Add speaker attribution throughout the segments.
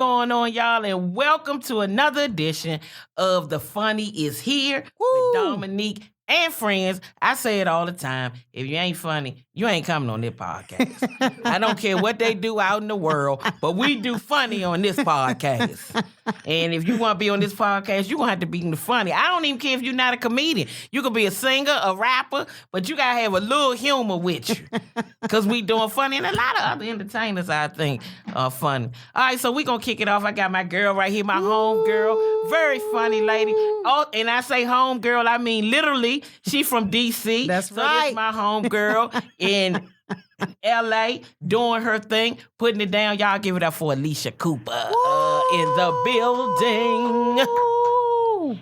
Speaker 1: going on, y'all? And welcome to another edition of The Funny Is Here with Dominique and friends. I say it all the time. If you ain't funny, you ain't coming on this podcast. I don't care what they do out in the world, but we do funny on this podcast. And if you want to be on this podcast, you're going to have to be funny. I don't even care if you're not a comedian. You could be a singer, a rapper, but you got to have a little humor with you because we doing funny. And a lot of other entertainers, I think, are funny. All right, so we going to kick it off. I got my girl right here, my home girl. Very funny lady. Oh, and I say home girl, I mean literally. She from D.C.
Speaker 2: That's
Speaker 1: so
Speaker 2: right.
Speaker 1: So this my home girl in L.A. doing her thing, putting it down. Y'all give it up for Alycia Cooper in the building.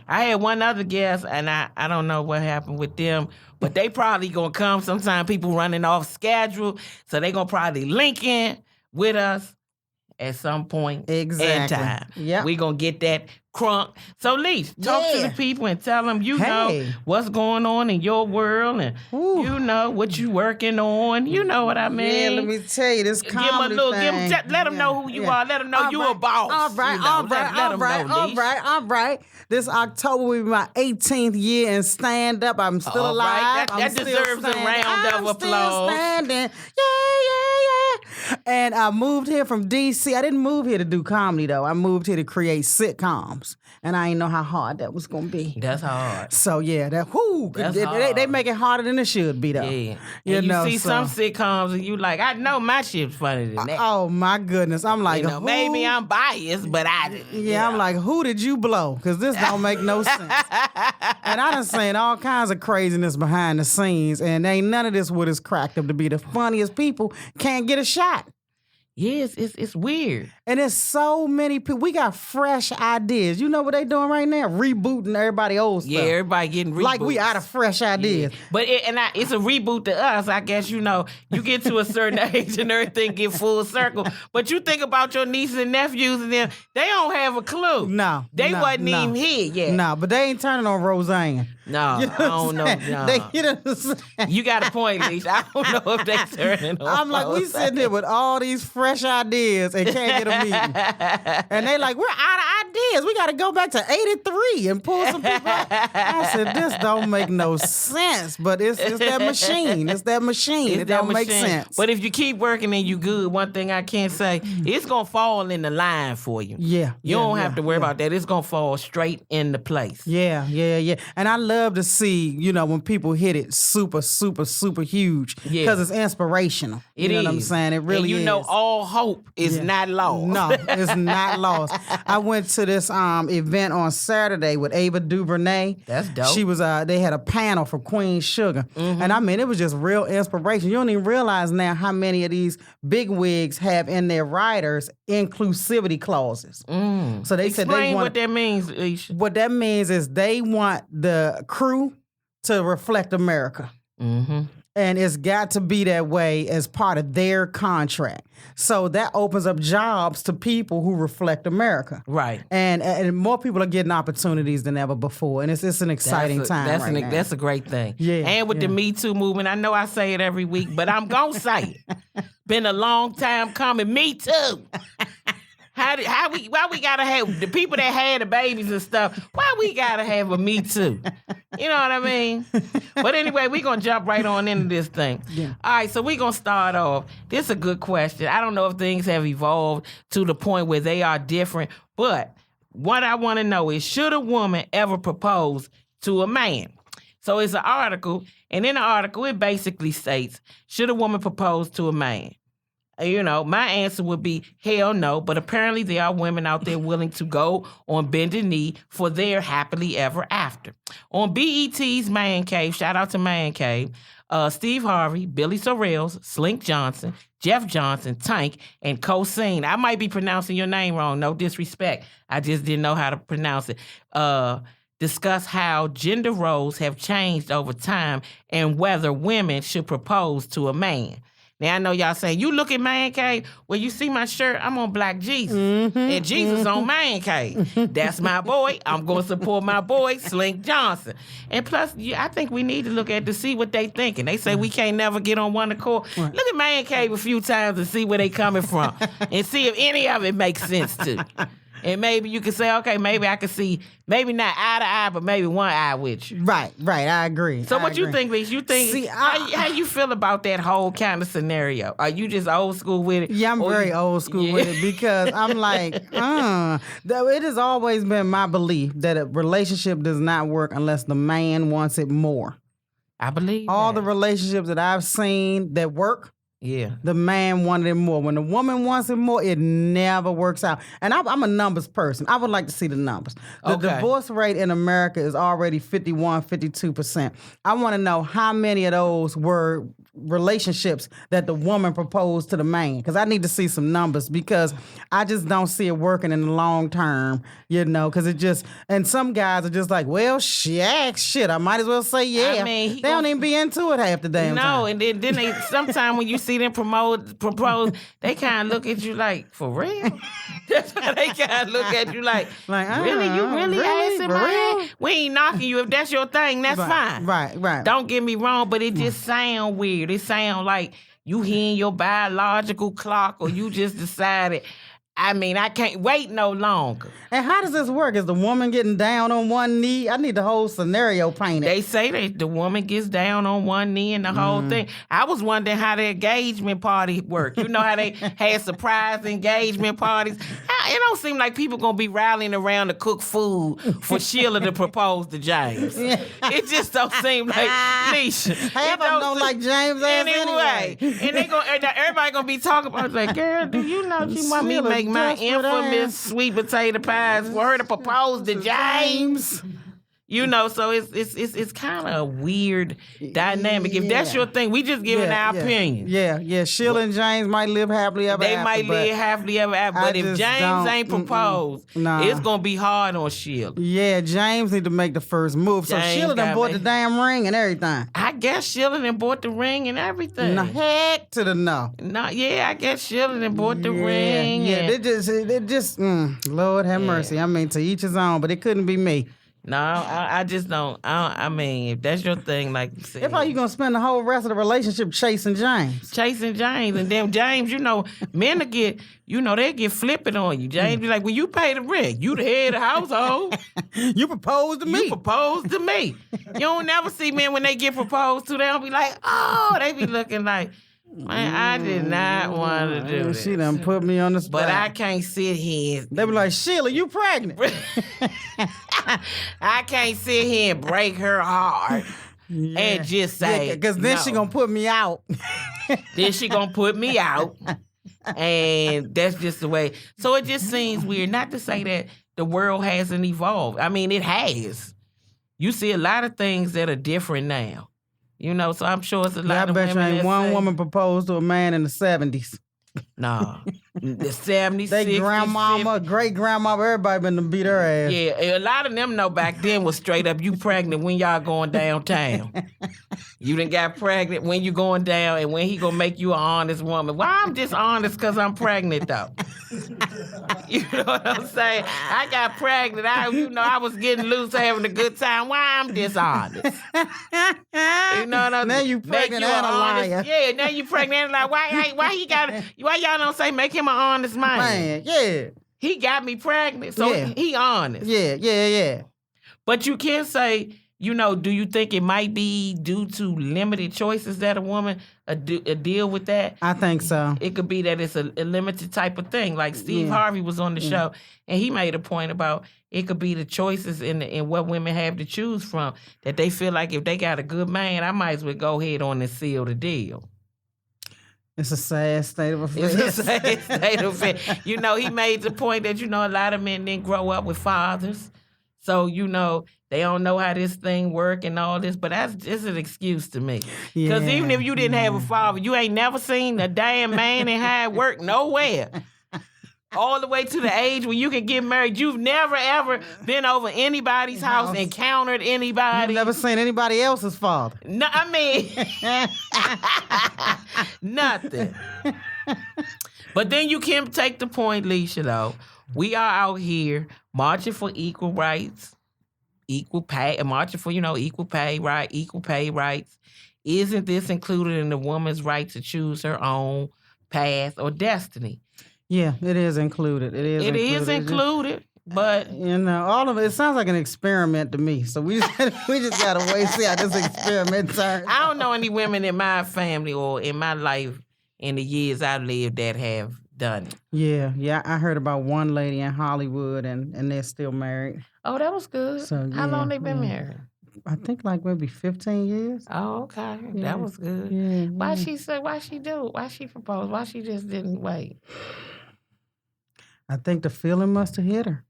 Speaker 1: I had one other guest, and I don't know what happened with them, but they probably going to come. Sometimes people running off schedule, so they going to probably link in with us at some point in time.
Speaker 2: Yep.
Speaker 1: We going to get that crunk. So, Leash, talk to the people and tell them you know what's going on in your world and you know what you working on. You know what I mean?
Speaker 2: Yeah, let me tell you, this comedy thing.
Speaker 1: Let them know who you are. Let them know you a boss.
Speaker 2: All right. This October will be my 18th year in stand-up. I'm still alive.
Speaker 1: That deserves a round of applause.
Speaker 2: I'm still standing. Yeah. And I moved here from D.C. I didn't move here to do comedy, though. I moved here to create sitcoms. And I didn't know how hard that was going to be.
Speaker 1: That's hard.
Speaker 2: So, yeah,
Speaker 1: hard.
Speaker 2: They make it harder than it should be, though.
Speaker 1: Yeah. You see some sitcoms and you like, I know my shit's funnier than that.
Speaker 2: Oh, my goodness. I'm like,
Speaker 1: maybe I'm biased, but I didn't.
Speaker 2: Yeah, I'm like, who did you blow? Because this don't make no sense. And I done seen all kinds of craziness behind the scenes, and ain't none of this would has cracked up to be the funniest people can't get a shot.
Speaker 1: Yes, it's weird.
Speaker 2: And there's so many people. We got fresh ideas. You know what they doing right now? Rebooting everybody old stuff.
Speaker 1: Yeah, everybody getting reboots.
Speaker 2: Like we out of fresh ideas.
Speaker 1: Yeah. But it's a reboot to us. I guess, you get to a certain age and everything get full circle. But you think about your nieces and nephews and them, they don't have a clue.
Speaker 2: No.
Speaker 1: They wasn't even here yet.
Speaker 2: No, but they ain't turning on Roseanne.
Speaker 1: No,
Speaker 2: you know
Speaker 1: I don't know. No. You got a point, Leash. I don't know if they turning on.
Speaker 2: I'm like, we sitting here with all these fresh ideas and can't get a meeting. And they like, we're out of ideas. We got to go back to 83 and pull some people out. I said, this don't make no sense. But it's that machine. It's that machine. It don't make sense.
Speaker 1: But if you keep working and you good, one thing I can't say, it's going to fall in the line for you.
Speaker 2: Yeah.
Speaker 1: You don't have to worry about that. It's going to fall straight into place.
Speaker 2: Yeah. And I love to see, when people hit it super, super, super huge. Because it's inspirational. You know what I'm saying? It really is.
Speaker 1: All hope is not lost.
Speaker 2: No, it's not lost. I went to this event on Saturday with Ava DuVernay.
Speaker 1: That's dope.
Speaker 2: She was they had a panel for Queen Sugar. Mm-hmm. And I mean, it was just real inspiration. You don't even realize now how many of these big wigs have in their writers inclusivity clauses. So they said they want
Speaker 1: what that means, Alycia.
Speaker 2: What that means is they want the crew to reflect America. Mm-hmm. And it's got to be that way as part of their contract. So that opens up jobs to people who reflect America.
Speaker 1: Right.
Speaker 2: And more people are getting opportunities than ever before. And it's an exciting time now.
Speaker 1: That's a great thing.
Speaker 2: Yeah.
Speaker 1: And with the Me Too movement, I know I say it every week, but I'm going to say it. Been a long time coming. Me too. Why we gotta have the people that had the babies and stuff? Why we gotta have a Me Too? You know what I mean? But anyway, we gonna jump right on into this thing. Yeah. All right, so we gonna start off. This is a good question. I don't know if things have evolved to the point where they are different, but what I want to know is, should a woman ever propose to a man? So it's an article, and in the article it basically states, should a woman propose to a man? My answer would be hell no, but apparently there are women out there willing to go on bended knee for their happily ever after. On BET's Man Cave, shout out to Man Cave, Steve Harvey, Billy Sorrells, Slink Johnson, Jeff Johnson, Tank, and Cosine. I might be pronouncing your name wrong, no disrespect. I just didn't know how to pronounce it. Discuss how gender roles have changed over time and whether women should propose to a man. Now, I know y'all saying, you look at Man Cave. Well, you see my shirt? I'm on Black Jesus. And Jesus on Man Cave. That's my boy. I'm going to support my boy, Slink Johnson. And plus, I think we need to look at to see what they thinking. They say we can't never get on one accord. Look at Man Cave a few times and see where they coming from. And see if any of it makes sense to you. And maybe you can say, okay, maybe I can see, maybe not eye to eye, but maybe one eye with you.
Speaker 2: Right. I agree.
Speaker 1: So what you think, Lisa? You think, how you feel about that whole kind of scenario? Are you just old school with it?
Speaker 2: Yeah, I'm very old school with it because I'm like, it has always been my belief that a relationship does not work unless the man wants it more.
Speaker 1: I believe
Speaker 2: all the relationships that I've seen that work, the man wanted it more. When the woman wants it more, it never works out. And I'm a numbers person. I would like to see the numbers. The divorce rate in America is already 51, 52%. I want to know how many of those were relationships that the woman proposed to the man, because I need to see some numbers, because I just don't see it working in the long term, because it just, and some guys are just like, well, shit, I might as well say yeah. I mean, they don't even be into it half the damn time.
Speaker 1: No, and then they, sometimes when you see them propose, they kind of look at you like, for real? That's why they kind of look at you like really? You really asking my hand? We ain't knocking you. If that's your thing, that's fine.
Speaker 2: Right.
Speaker 1: Don't get me wrong, but it just sound weird. It sound like you hearing your biological clock, or you just decided, I mean, I can't wait no longer.
Speaker 2: And how does this work? Is the woman getting down on one knee? I need the whole scenario painted.
Speaker 1: They say the woman gets down on one knee and the whole thing. I was wondering how the engagement party worked. You know how they had surprise engagement parties? It don't seem like people going to be rallying around to cook food for Sheila to propose to James. It just don't seem like Leisha.
Speaker 2: Half of them don't like James anyway.
Speaker 1: And everybody going to be talking about, like, girl, do you know she want me to make my infamous sweet potato pies for her to propose to James? So it's kind of a weird dynamic. If that's your thing, we just giving our opinion.
Speaker 2: Yeah. Sheila and James might live happily ever after.
Speaker 1: They might live happily ever after. But if James ain't proposed, it's going to be hard on Sheila.
Speaker 2: Yeah, James need to make the first move. So Sheila done bought the damn ring and everything.
Speaker 1: I guess Sheila done bought the ring and everything.
Speaker 2: No, heck to the no.
Speaker 1: I guess Sheila done bought the ring.
Speaker 2: Yeah, they just Lord have mercy. I mean, to each his own, but it couldn't be me.
Speaker 1: No, I just don't. I mean, if that's your thing, like you said.
Speaker 2: If how you going to spend the whole rest of the relationship chasing James?
Speaker 1: Chasing James. And then James, men will get, they get flipping on you. James be like, well, you pay the rent. You the head of the household.
Speaker 2: You proposed to me.
Speaker 1: You proposed to me. You don't never see men when they get proposed to, they don't be like, oh, they be looking like, man, I did not want to do this.
Speaker 2: She done put me on the spot.
Speaker 1: But I can't sit here.
Speaker 2: They be like, Sheila, you pregnant.
Speaker 1: I can't sit here and break her heart and just say,
Speaker 2: because then she gonna put me out.
Speaker 1: Then she gonna put me out. And that's just the way. So it just seems weird. Not to say that the world hasn't evolved. I mean, it has. You see a lot of things that are different now. So I'm sure it's a lot of women.
Speaker 2: I bet you ain't one woman proposed to a man in the 70s.
Speaker 1: Nah. The 70s,
Speaker 2: they
Speaker 1: 60s,
Speaker 2: grandmama,
Speaker 1: 50s.
Speaker 2: Great-grandmama, everybody been to beat her ass.
Speaker 1: Yeah, a lot of them know back then was straight up, you pregnant when y'all going downtown. You done got pregnant when you going down, and when he gonna make you an honest woman. Well, I'm just honest because I'm pregnant, though. You know what I'm saying? I got pregnant. I was getting loose, having a good time. Why I'm dishonest? You know what I'm saying?
Speaker 2: Now you pregnant and a liar.
Speaker 1: Yeah, now you pregnant and a liar. Why y'all don't say make him an honest man?
Speaker 2: Yeah.
Speaker 1: He got me pregnant, so he honest.
Speaker 2: Yeah.
Speaker 1: But you can say, do you think it might be due to limited choices that a woman deal with that?
Speaker 2: I think so.
Speaker 1: It could be that it's a limited type of thing. Like Steve Harvey was on the show, and he made a point about it could be the choices in what women have to choose from, that they feel like if they got a good man, I might as well go ahead on and seal the deal.
Speaker 2: It's a sad state of affairs.
Speaker 1: It's a sad state of affairs. He made the point that, a lot of men didn't grow up with fathers. So, they don't know how this thing work and all this, but that's just an excuse to me. Because even if you didn't have a father, you ain't never seen a damn man and how it work nowhere. all the way to the age when you can get married. You've never, ever been over anybody's house, encountered anybody.
Speaker 2: You've never seen anybody else's father.
Speaker 1: No, I mean, nothing. But then you can take the point, Alycia, though. We are out here marching for equal rights, equal pay, and marching for, equal pay rights. Isn't this included in the woman's right to choose her own path or destiny?
Speaker 2: Yeah, it is included. It is
Speaker 1: included, but
Speaker 2: all of it. It sounds like an experiment to me. So we just gotta wait and see how this experiment turns.
Speaker 1: I don't know any women in my family or in my life in the years I've lived that have done it.
Speaker 2: Yeah. I heard about one lady in Hollywood, and they're still married.
Speaker 1: Oh, that was good. So, how long they been married?
Speaker 2: I think like maybe 15 years.
Speaker 1: Oh, okay. Yeah. That was good.
Speaker 2: Yeah,
Speaker 1: why she do it? Why she proposed? Why she just didn't wait?
Speaker 2: I think the feeling must have hit her.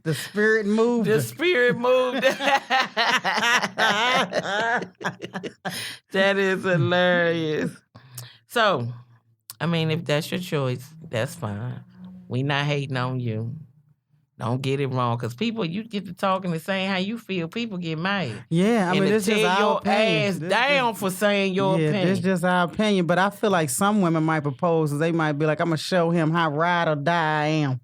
Speaker 2: The spirit moved.
Speaker 1: The spirit moved. That is hilarious. So, I mean, if that's your choice, that's fine. We not hating on you. Don't get it wrong, because people, you get to talking and saying how you feel, people get mad.
Speaker 2: Yeah, I mean, this is our opinion.
Speaker 1: Ass down for saying your opinion.
Speaker 2: It's just our opinion, but I feel like some women might propose, and they might be like, I'm going to show him how ride or die I am.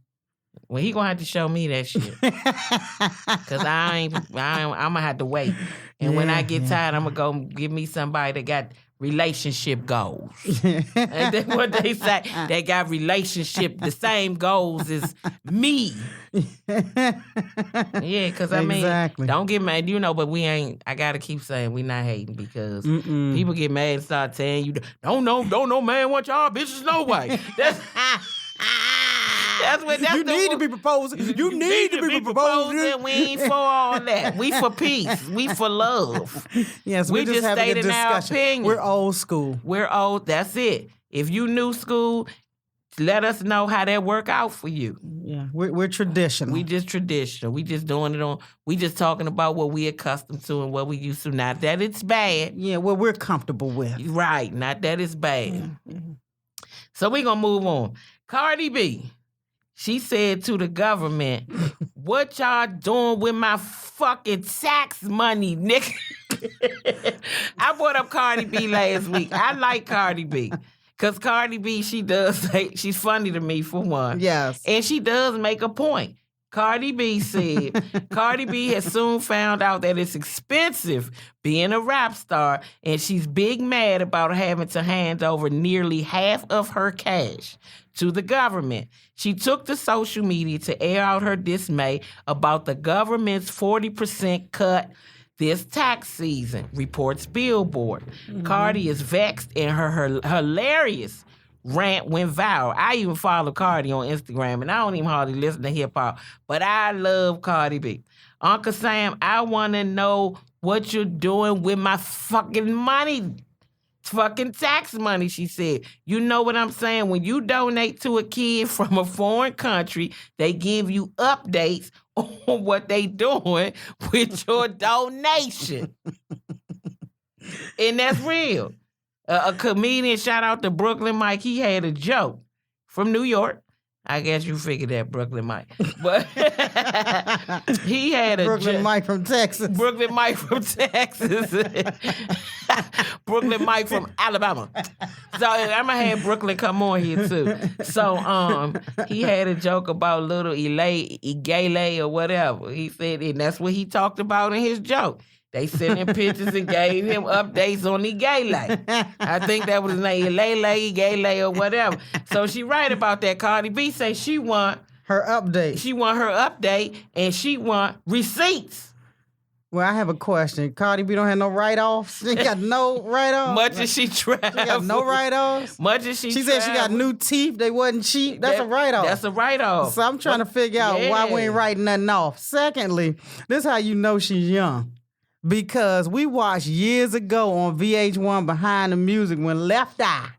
Speaker 1: Well, he going to have to show me that shit. Because I'm going to have to wait. And when I get tired, I'm going to go give me somebody that got relationship goals. And that's what they say. They got the same goals as me. Yeah, because I mean, don't get mad, but we ain't, I got to keep saying we not hating, because people get mad and start telling you, don't no man want y'all bitches no way. You need to be proposing. You need to be proposing. We ain't for all that. We for peace. We for love.
Speaker 2: Yes,
Speaker 1: we just
Speaker 2: stated
Speaker 1: in our opinion.
Speaker 2: We're old school.
Speaker 1: We're old. That's it. If you new school, let us know how that work out for you.
Speaker 2: Yeah, we're traditional.
Speaker 1: We just traditional. We just doing it on. We just talking about what we accustomed to and what we used to. Not that it's bad.
Speaker 2: Yeah, what we're comfortable with.
Speaker 1: Right. Not that it's bad. Mm-hmm. So we gonna move on. Cardi B. She said to the government, what y'all doing with my fucking tax money, nigga? I brought up Cardi B last week. I like Cardi B. Because Cardi B, she's funny to me, for one.
Speaker 2: Yes.
Speaker 1: And she does make a point. Cardi B said, Cardi B has soon found out that it's expensive being a rap star, and she's big mad about having to hand over nearly half of her cash to the government. She took to social media to air out her dismay about the government's 40% cut this tax season, reports Billboard. Mm-hmm. Cardi is vexed, and her hilarious rant went viral. I even follow Cardi on Instagram, and I don't even hardly listen to hip-hop, but I love Cardi B. Uncle Sam, I want to know what you're doing with my fucking money. Fucking tax money, she said. You know what I'm saying? When you donate to a kid from a foreign country, they give you updates on what they doing with your donation. And that's real. A comedian, shout out to Brooklyn Mike, he had a joke from New York. I guess you figured that, Brooklyn Mike. But he had a
Speaker 2: Brooklyn Mike from Texas.
Speaker 1: Brooklyn Mike from Texas. Brooklyn Mike from Alabama. So I'm going to have Brooklyn come on here too. So he had a joke about little Igele or whatever. He said, and that's what he talked about in his joke. They sent him pictures and gave him updates on Igele. I think that was his name, Igele or whatever. So she right about that. Cardi B say she want
Speaker 2: her update.
Speaker 1: She want her update, and she want receipts.
Speaker 2: Well, I have a question. Cardi B don't have no write-offs? She got no write-offs?
Speaker 1: Much as she traveled.
Speaker 2: She got no write-offs?
Speaker 1: Much as she
Speaker 2: said she got new teeth. They wasn't cheap. That's a write-off.
Speaker 1: That's a write-off.
Speaker 2: So I'm trying to figure out why we ain't writing nothing off. Secondly, this is how you know she's young. Because we watched years ago on VH1 Behind the Music when Left Eye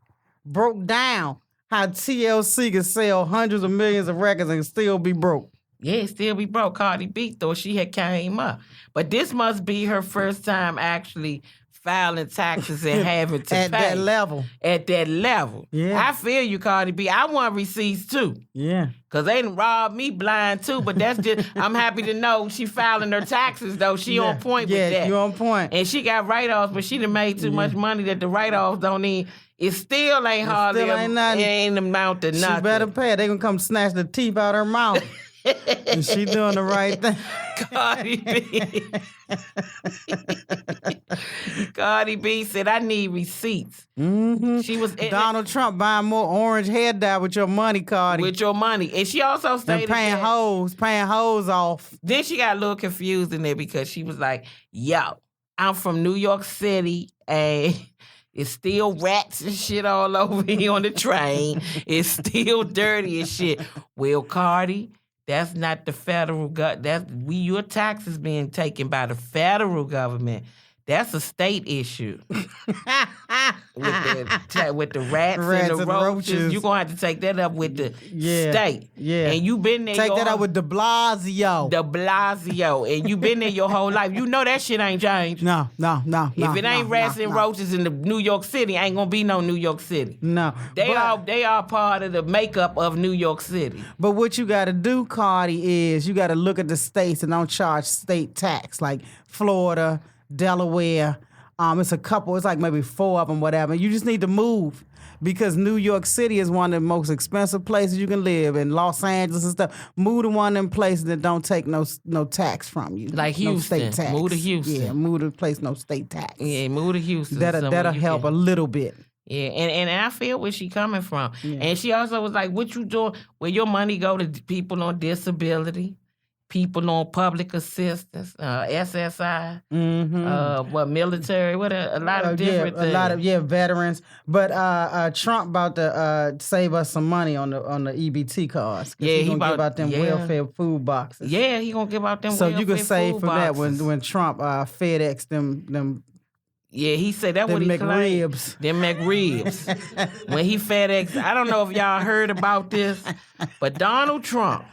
Speaker 2: broke down how TLC could sell hundreds of millions of records and still be broke.
Speaker 1: Yeah, still be broke. Cardi B thought she had came up. But this must be her first time actually filing taxes and having to
Speaker 2: At
Speaker 1: pay.
Speaker 2: that level.
Speaker 1: At that level.
Speaker 2: Yeah.
Speaker 1: I feel you, Cardi B. I want receipts too.
Speaker 2: Yeah.
Speaker 1: Because they done robbed me blind too, but that's just, I'm happy to know she filing her taxes though. She on point with that.
Speaker 2: Yeah, you on point.
Speaker 1: And she got write-offs, but she done made too much money that the write-offs don't need. It still ain't hardly
Speaker 2: nothing.
Speaker 1: It ain't amount to nothing.
Speaker 2: She better pay it. They gonna come snatch the teeth out her mouth. And she doing the right thing.
Speaker 1: Cardi B. Cardi B said, I need receipts.
Speaker 2: Mm-hmm.
Speaker 1: She was
Speaker 2: Donald Trump buying more orange hair dye with your money, Cardi.
Speaker 1: with your money. And she also stated
Speaker 2: paying hoes off.
Speaker 1: Then she got a little confused in there because she was like, yo, I'm from New York City and it's still rats and shit all over here on the train. It's still dirty and shit. Well, Cardi, that's not the federal government. Your taxes being taken by the federal government. That's a state issue. with the rats and the roaches. You're going to have to take that up with the state.
Speaker 2: Yeah.
Speaker 1: And you been there.
Speaker 2: Take that up with de Blasio.
Speaker 1: De Blasio. And you been there your whole life. You know that shit ain't changed.
Speaker 2: No.
Speaker 1: If it ain't rats and roaches in the New York City, ain't gonna be no New York City.
Speaker 2: No.
Speaker 1: They are part of the makeup of New York City.
Speaker 2: But what you gotta do, Cardi, is you gotta look at the states and don't charge state tax. Like Florida, Delaware, it's a couple, it's like maybe 4 of them, whatever. You just need to move because New York City is one of the most expensive places you can live, and Los Angeles and stuff. Move to one of them places that don't take no tax from you.
Speaker 1: Like Houston.
Speaker 2: No state tax.
Speaker 1: Move to Houston.
Speaker 2: Yeah, move to a place no state tax.
Speaker 1: Yeah, move to Houston.
Speaker 2: That'll help a little bit.
Speaker 1: Yeah, and I feel where she coming from.
Speaker 2: Yeah.
Speaker 1: And she also was like, what you doing? Where your money go to people on disability, people on public assistance, SSI, military, a lot of different things.
Speaker 2: A lot of veterans. But Trump about to save us some money on the EBT cards. Yeah, he gonna give out them welfare food boxes.
Speaker 1: Yeah, he gonna give out them.
Speaker 2: So
Speaker 1: welfare
Speaker 2: you can save
Speaker 1: food
Speaker 2: for
Speaker 1: boxes.
Speaker 2: that when Trump FedEx them.
Speaker 1: Yeah, he said that what he claimed. Them McRibs. When he FedEx, I don't know if y'all heard about this, but Donald Trump,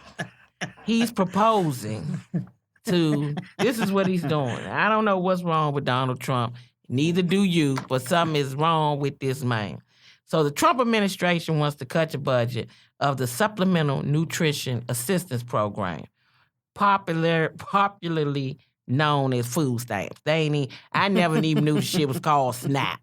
Speaker 1: he's proposing to, this is what he's doing. I don't know what's wrong with Donald Trump. Neither do you, but something is wrong with this man. So the Trump administration wants to cut the budget of the Supplemental Nutrition Assistance Program, popularly known as food stamps. I never even knew the shit was called SNAP.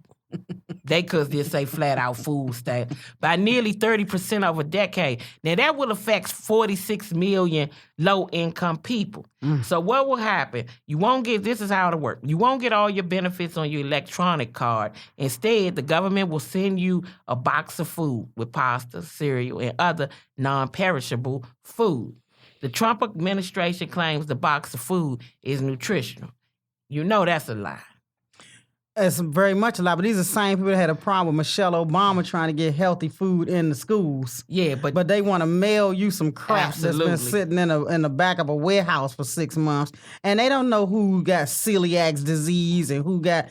Speaker 1: They could just say flat out food stamp. By nearly 30% over a decade. Now that will affect 46 million low income people. So what will happen? You won't get, this is how it'll work. You won't get all your benefits on your electronic card. Instead, the government will send you a box of food with pasta, cereal, and other non-perishable food. The Trump administration claims the box of food is nutritional. You know that's a lie.
Speaker 2: It's very much a lie, but these are the same people that had a problem with Michelle Obama trying to get healthy food in the schools.
Speaker 1: Yeah, but
Speaker 2: they want to mail you some crap that's been sitting in the back of a warehouse for 6 months, and they don't know who got celiac disease and who got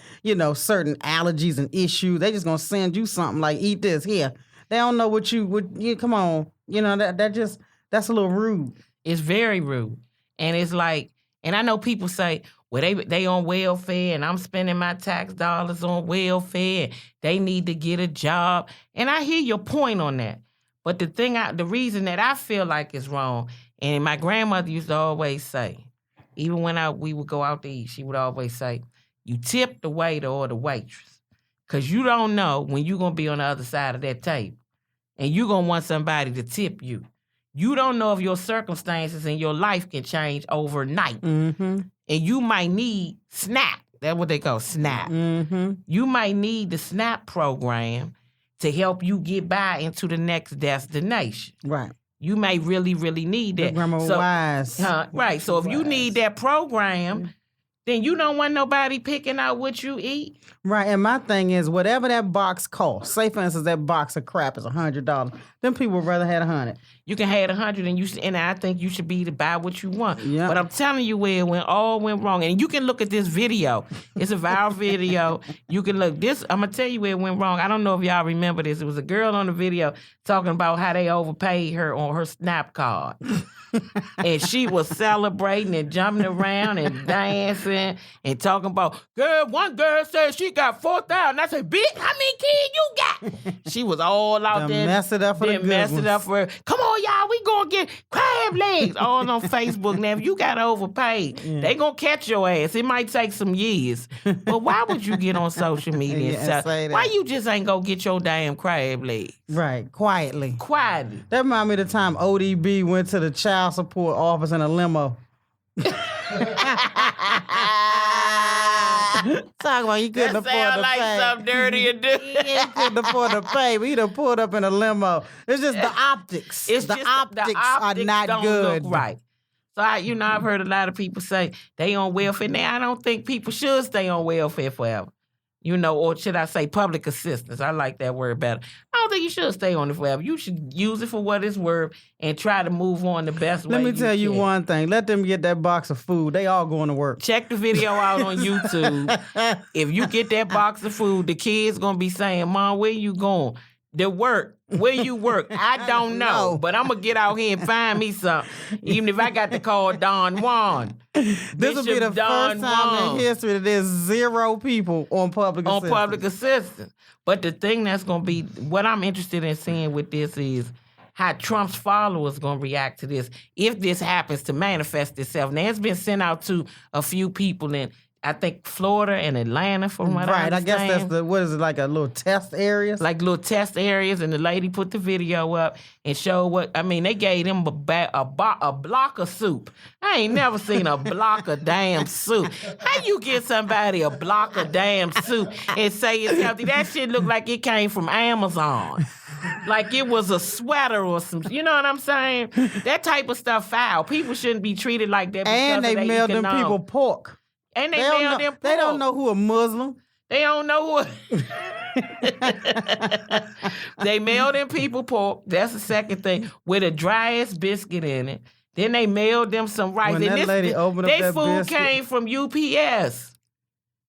Speaker 2: certain allergies and issues. They just gonna send you something like eat this here. They don't know what you come on. That's a little rude.
Speaker 1: It's very rude. And it's like, and I know people say, well, they on welfare and I'm spending my tax dollars on welfare. They need to get a job. And I hear your point on that. But the reason that I feel like it's wrong, and my grandmother used to always say, even when we would go out to eat, she would always say, you tip the waiter or the waitress. Because you don't know when you're going to be on the other side of that table. And you're going to want somebody to tip you. You don't know if your circumstances in your life can change overnight. Mm-hmm. And you might need SNAP. That's what they call SNAP. Mm-hmm. You might need the SNAP program to help you get by into the next destination.
Speaker 2: Right.
Speaker 1: You may really, really need that.
Speaker 2: Wise.
Speaker 1: Right. So if you need that program, then you don't want nobody picking out what you eat.
Speaker 2: Right, and my thing is, whatever that box costs, say for instance that box of crap is $100, then people would rather have 100.
Speaker 1: You can have 100, and I think you should be to buy what you want.
Speaker 2: Yeah.
Speaker 1: But I'm telling you where it all went wrong, and you can look at this video. It's a viral video. You can look this. I'm gonna tell you where it went wrong. I don't know if y'all remember this. It was a girl on the video talking about how they overpaid her on her SNAP card. And she was celebrating and jumping around and dancing and talking about, girl, one girl said she got 4,000. I said, bitch, how many kids you got? She was all out there.
Speaker 2: Mess it up for the good
Speaker 1: mess it
Speaker 2: ones.
Speaker 1: up for her. Come on, y'all, we gonna get crab legs. All on Facebook now. If you got overpaid, they gonna catch your ass. It might take some years. But why would you get on social media and
Speaker 2: say that.
Speaker 1: why you just ain't go get your damn crab legs?
Speaker 2: Right, quietly.
Speaker 1: Quietly.
Speaker 2: That reminds me of the time ODB went to the child support office in a limo. Talk about you couldn't afford
Speaker 1: Sound
Speaker 2: to
Speaker 1: like
Speaker 2: pay.
Speaker 1: something dirty to do.
Speaker 2: He couldn't afford to pay. But he done pulled up in a limo. It's just the optics.
Speaker 1: It's
Speaker 2: the
Speaker 1: just
Speaker 2: optics are not
Speaker 1: don't
Speaker 2: good.
Speaker 1: Look right. So I've heard a lot of people say they on welfare now. I don't think people should stay on welfare forever. Or should I say public assistance? I like that word better. I don't think you should stay on it forever. You should use it for what it's worth and try to move on the best way.
Speaker 2: Let me tell you
Speaker 1: can.
Speaker 2: one thing. Let them get that box of food. They all going to work.
Speaker 1: Check the video out on YouTube. If you get that box of food, the kids going to be saying, Mom, where you going? The work. Where you work? I don't know. But I'm going to get out here and find me something. Even if I got to call Don Juan.
Speaker 2: This will be the first time in history that there's 0 people on public assistance.
Speaker 1: But the thing that's going to be, what I'm interested in seeing with this is how Trump's followers going to react to this if this happens to manifest itself. Now, it's been sent out to a few people in, I think, Florida and Atlanta, from what I understand.
Speaker 2: I guess that's what is it, like a little test areas?
Speaker 1: Like little test areas, and the lady put the video up and showed they gave them a block of soup. I ain't never seen a block of damn soup. How you get somebody a block of damn soup and say it's healthy? That shit look like it came from Amazon. Like it was a sweater or some, you know what I'm saying? That type of stuff foul. People shouldn't be treated like that because
Speaker 2: and they mailed them people pork.
Speaker 1: And they mailed them pork.
Speaker 2: They don't know who a Muslim.
Speaker 1: They don't know who. They mailed them people pork. That's the second thing, with a dry ass biscuit in it. Then they mailed them some rice.
Speaker 2: When that lady opened up that
Speaker 1: food
Speaker 2: biscuit,
Speaker 1: came from UPS.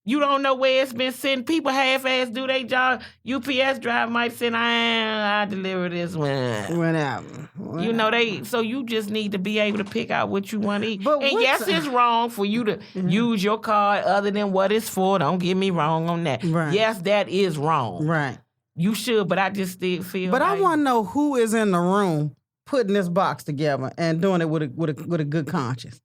Speaker 1: You don't know where it's been sent. People half-ass do their job. UPS driver might say, I deliver this one.
Speaker 2: Went out.
Speaker 1: So you just need to be able to pick out what you want to eat.
Speaker 2: But
Speaker 1: and yes, it's wrong for you to use your card other than what it's for. Don't get me wrong on that.
Speaker 2: Right.
Speaker 1: Yes, that is wrong.
Speaker 2: Right.
Speaker 1: You should, but I just still feel
Speaker 2: But
Speaker 1: like...
Speaker 2: I want to know who is in the room putting this box together and doing it with a good conscience.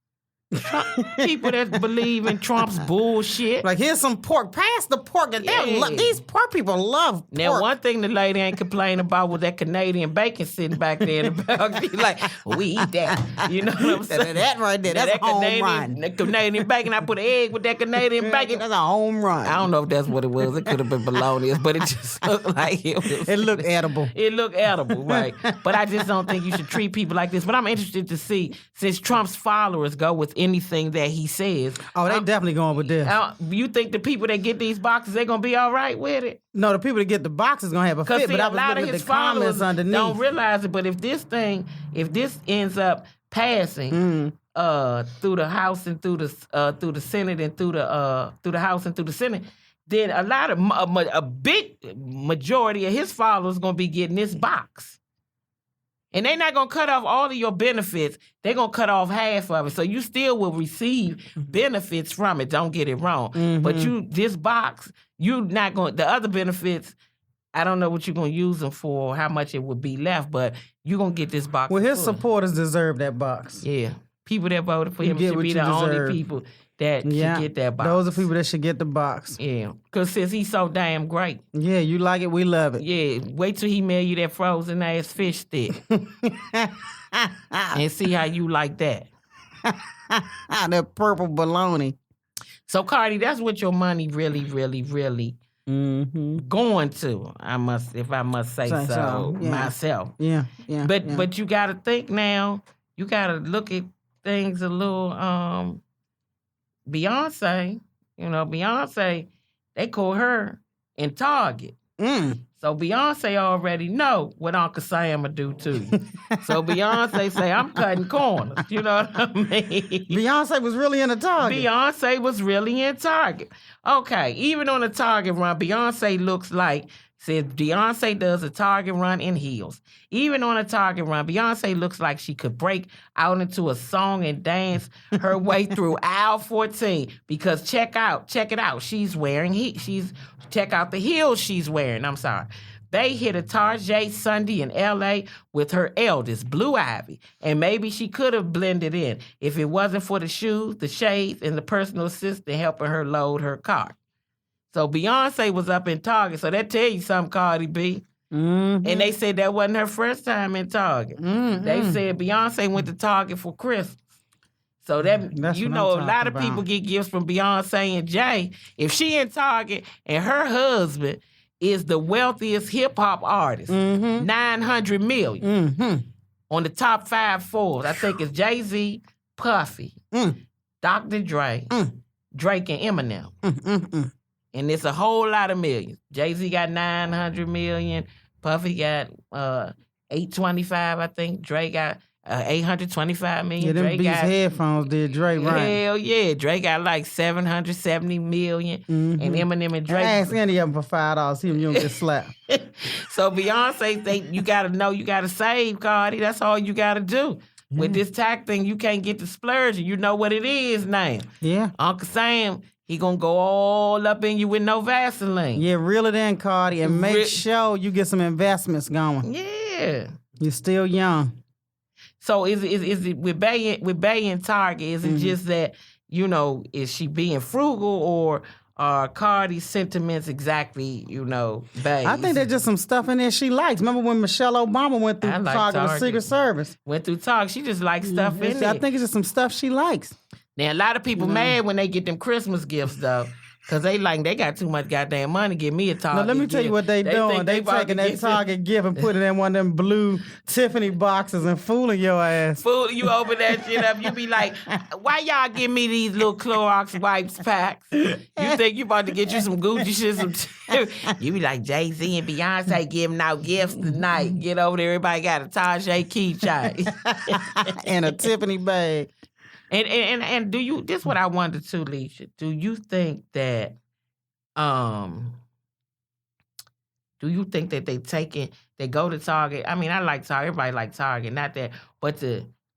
Speaker 1: People that believe in Trump's bullshit.
Speaker 2: Like, here's some pork. Pass the pork.
Speaker 1: Yeah.
Speaker 2: These poor people love pork.
Speaker 1: Now, one thing the lady ain't complaining about was that Canadian bacon sitting back there in the back. She's like, we eat that. You know what I'm saying?
Speaker 2: That right there, that's a home run.
Speaker 1: The Canadian bacon, I put an egg with that Canadian bacon.
Speaker 2: That's a home run.
Speaker 1: I don't know if that's what it was. It could have been bologna, but it just looked like it was.
Speaker 2: It looked edible.
Speaker 1: It looked edible, right? But I just don't think you should treat people like this. But I'm interested to see, since Trump's followers go with anything that he says.
Speaker 2: Oh, they definitely going with this.
Speaker 1: You think the people that get these boxes, they're going to be all right with it?
Speaker 2: No, the people that get the boxes going to have a fit, but I was looking at the comments underneath.
Speaker 1: Don't realize it, but if this ends up passing through the House and through the Senate and through the House and through the Senate, then a big majority of his followers are going to be getting this box. And they're not going to cut off all of your benefits. They're going to cut off half of it. So you still will receive benefits from it. Don't get it wrong. Mm-hmm. But this box, you're not going, the other benefits, I don't know what you're going to use them for, how much it would be left, but you're going to get this box.
Speaker 2: Well, his supporters deserve that box.
Speaker 1: Yeah. People that voted for him should be the only people that should get that box.
Speaker 2: Those are people that should get the box.
Speaker 1: Yeah. Because since he's so damn great.
Speaker 2: Yeah, you like it, we love it.
Speaker 1: Yeah. Wait till he mail you that frozen ass fish stick. And see how you like that.
Speaker 2: That purple bologna.
Speaker 1: So, Cardi, that's what your money really, really, really going to. If I must say so myself.
Speaker 2: Yeah.
Speaker 1: But you got to think now. You got to look at things a little. Beyonce, they call her in Target. So Beyonce already know what Uncle Sam will do too. So Beyonce say, I'm cutting corners. You know what I mean?
Speaker 2: Beyonce was really in the Target.
Speaker 1: Beyonce was really in Target. Okay, even on the Target run, Beyonce looks like Says Beyonce does a Target run in heels. Even on a Target run, Beyonce looks like she could break out into a song and dance her way through aisle 14. Because check it out. She's wearing check out the heels she's wearing. I'm sorry. They hit a Target Sunday in L.A. with her eldest, Blue Ivy, and maybe she could have blended in if it wasn't for the shoes, the shades, and the personal assistant helping her load her car. So Beyonce was up in Target, so that tell you something, Cardi B. Mm-hmm. And they said that wasn't her first time in Target. Mm-hmm. They said Beyonce went to Target for Christmas. So that's you know, a lot of people get gifts from Beyonce and Jay. If she in Target and her husband is the wealthiest hip-hop artist, mm-hmm. $900 million. Mm-hmm. On the top 5 Forbes, I think it's Jay-Z, Puffy, Dr. Dre, Drake, and Eminem. And it's a whole lot of millions. Jay-Z got $900 million. Puffy got $825, I think. Dre got $825 million.
Speaker 2: Yeah, them
Speaker 1: Dre
Speaker 2: Beats
Speaker 1: got
Speaker 2: headphones did Dre right.
Speaker 1: Hell yeah. Dre got like $770 million. Mm-hmm. And Eminem and Drake.
Speaker 2: Ask any of them for $5. See if you don't get slapped.
Speaker 1: So Beyonce, you got to know you got to save, Cardi. That's all you got to do. Yeah. With this tax thing, you can't get the splurging. You know what it is now. Yeah. Uncle Sam, he gonna go all up in you with no Vaseline.
Speaker 2: Yeah, reel it in, Cardi, and make sure you get some investments going.
Speaker 1: Yeah.
Speaker 2: You're still young.
Speaker 1: So is it with Bay and Target, is it just that, you know, is she being frugal, or are Cardi's sentiments exactly, you know, Bay?
Speaker 2: I think there's just some stuff in there she likes. Remember when Michelle Obama went through Target with Secret Service?
Speaker 1: Went through Target. She just likes stuff in there.
Speaker 2: I think it's just some stuff she likes.
Speaker 1: Now, a lot of people mad when they get them Christmas gifts, though, because they got too much goddamn money to give me a Target.
Speaker 2: Now, let me tell you what they doing. They taking that Target gift and putting it in one of them blue Tiffany boxes and fooling your ass.
Speaker 1: You open that shit up, you be like, why y'all give me these little Clorox wipes packs? You think you about to get you some Gucci shit, you be like, Jay-Z and Beyonce giving out gifts tonight. Get over there, everybody got a Target keychain.
Speaker 2: And a Tiffany bag.
Speaker 1: And do you? This is what I wonder too, Alycia. Do you think that they go to Target? I mean, I like Target. Everybody like Target. Not that, but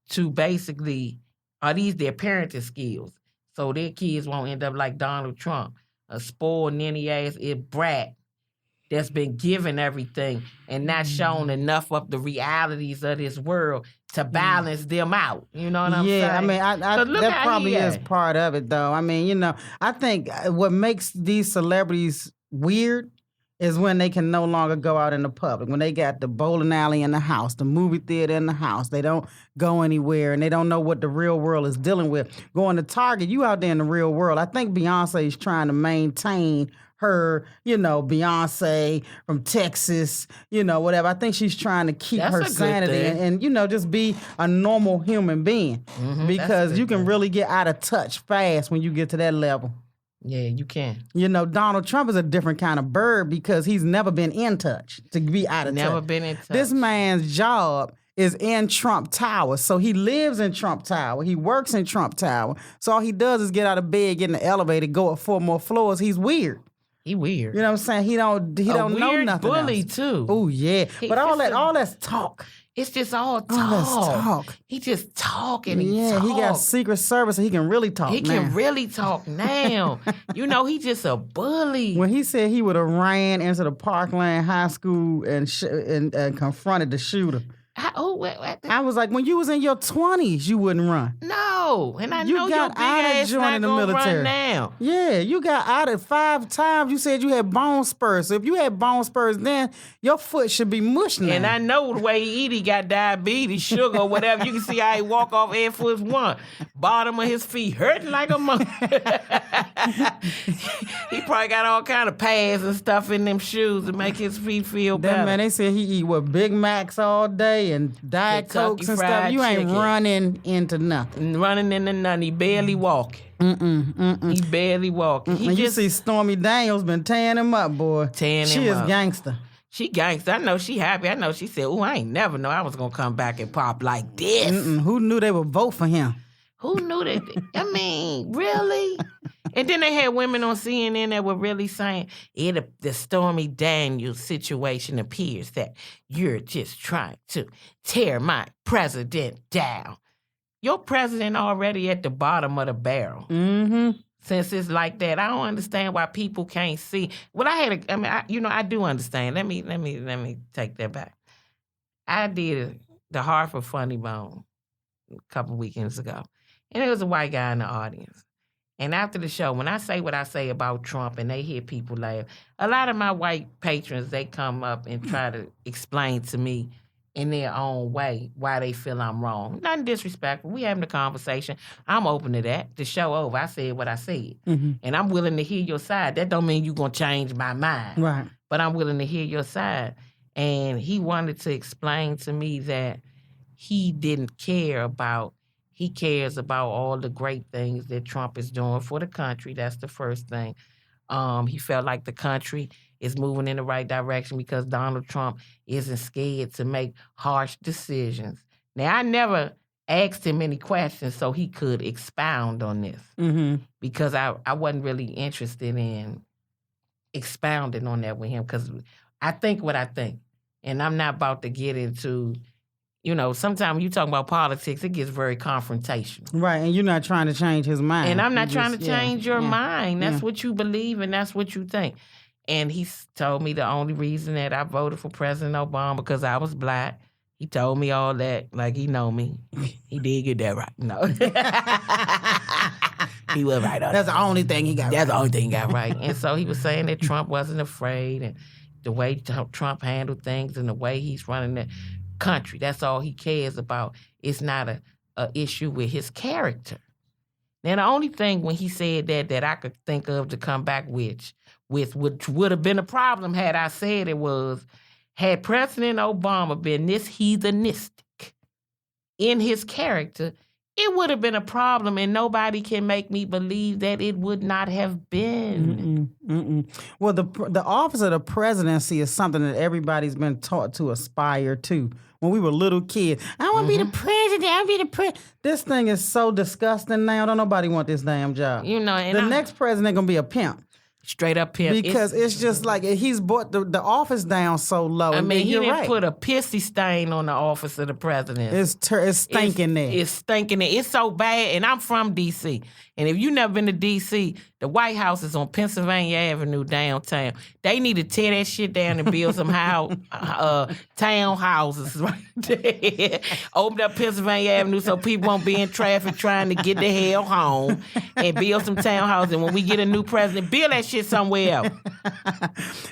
Speaker 1: to basically, are these their parenting skills? So their kids won't end up like Donald Trump, a spoiled ninny ass brat that's been given everything and not shown enough of the realities of this world to balance them out. You know what I'm saying?
Speaker 2: Yeah, I mean, that probably is part of it, though. I mean, you know, I think what makes these celebrities weird is when they can no longer go out in the public. When they got the bowling alley in the house, the movie theater in the house, they don't go anywhere, and they don't know what the real world is dealing with. Going to Target, you out there in the real world. I think Beyonce is trying to maintain her, you know, Beyonce from Texas, you know, whatever. I think she's trying to keep her sanity and, you know, just be a normal human being. Mm-hmm, because you can really get out of touch fast when you get to that level.
Speaker 1: Yeah, you can.
Speaker 2: You know, Donald Trump is a different kind of bird because he's never been in touch to be out of touch.
Speaker 1: Never been in touch.
Speaker 2: This man's job is in Trump Tower. So he lives in Trump Tower. He works in Trump Tower. So all he does is get out of bed, get in the elevator, go up 4 more floors. He's weird.
Speaker 1: He weird.
Speaker 2: You know what I'm saying? He don't know nothing
Speaker 1: bully
Speaker 2: else.
Speaker 1: Too.
Speaker 2: Oh yeah. But all that's talk.
Speaker 1: It's just all talk.
Speaker 2: All that's talk.
Speaker 1: He just talking. He
Speaker 2: got Secret Service, so he can really talk.
Speaker 1: He can really talk now. You know, he just a bully.
Speaker 2: When he said he would have ran into the Parkland High School and confronted the shooter. I was like, when you was in your 20s, you wouldn't run.
Speaker 1: No, and I know your big ass not gonna run now.
Speaker 2: Yeah, you got out at 5 times. You said you had bone spurs. So if you had bone spurs then, your foot should be mushed now.
Speaker 1: And I know the way he eat, he got diabetes, sugar, or whatever. You can see how he walk off Air Force One. Bottom of his feet hurting like a monkey. He probably got all kind of pads and stuff in them shoes to make his feet feel better.
Speaker 2: That man, they said he eat Big Macs all day and Diet Cokes and stuff. You ain't running into nothing.
Speaker 1: Running into nothing. He barely walking. He barely walking.
Speaker 2: You see Stormy Daniels been tearing him up, boy. She is gangster.
Speaker 1: She gangster. I know she happy. I know she said, "Ooh, I ain't never know I was gonna come back and pop like this."
Speaker 2: Who knew they would vote for him?
Speaker 1: Who knew that? I mean, really? And then they had women on CNN that were really saying, the Stormy Daniels situation appears that you're just trying to tear my president down. Your president already at the bottom of the barrel.
Speaker 2: Mm-hmm.
Speaker 1: Since it's like that, I don't understand why people can't see. Well, I do understand. Let me take that back. I did the Hartford Funny Bone a couple weekends ago, and there was a white guy in the audience. And after the show, when I say what I say about Trump and they hear people laugh, a lot of my white patrons, they come up and try to explain to me in their own way why they feel I'm wrong. Nothing disrespectful. We having a conversation. I'm open to that. The show over. I said what I said.
Speaker 2: Mm-hmm.
Speaker 1: And I'm willing to hear your side. That don't mean you're going to change my mind.
Speaker 2: Right.
Speaker 1: But I'm willing to hear your side. And he wanted to explain to me that he didn't care about, he cares about all the great things that Trump is doing for the country. That's the first thing. He felt like the country is moving in the right direction because Donald Trump isn't scared to make harsh decisions. Now, I never asked him any questions so he could expound on this because I wasn't really interested in expounding on that with him because I think what I think. And I'm not about to get into, sometimes when you talk about politics, it gets very confrontational.
Speaker 2: Right, and you're not trying to change his mind.
Speaker 1: And I'm not trying to change your mind. That's what you believe and that's what you think. And he told me the only reason that I voted for President Obama because I was black. He told me all that, like he know me. He did get that right. No. He was right on
Speaker 2: That's the only thing he got right.
Speaker 1: That's the only thing he got right. And so he was saying that Trump wasn't afraid and the way Trump handled things and the way he's running the country, that's all he cares about. It's not a issue with his character. Now, the only thing when he said that I could think of to come back with which would have been a problem had I said it was, had President Obama been this heathenistic in his character, it would have been a problem, and nobody can make me believe that it would not have been.
Speaker 2: Well, the office of the presidency is something that everybody's been taught to aspire to. When we were little kids, I want to be the president. I want to be the president. This thing is so disgusting now. Don't nobody want this damn job.
Speaker 1: And
Speaker 2: the next president gonna be a pimp.
Speaker 1: Straight up pimp.
Speaker 2: Because it's just like he's brought the office down so low.
Speaker 1: I mean, he didn't put
Speaker 2: a
Speaker 1: pissy stain on the office of the president.
Speaker 2: It's stinking there.
Speaker 1: It's stinking there. It's so bad. And I'm from D.C. And if you've never been to D.C., the White House is on Pennsylvania Avenue downtown. They need to tear that shit down and build some townhouses right there. Open up Pennsylvania Avenue so people won't be in traffic trying to get the hell home and build some townhouses. And when we get a new president, build that shit somewhere else.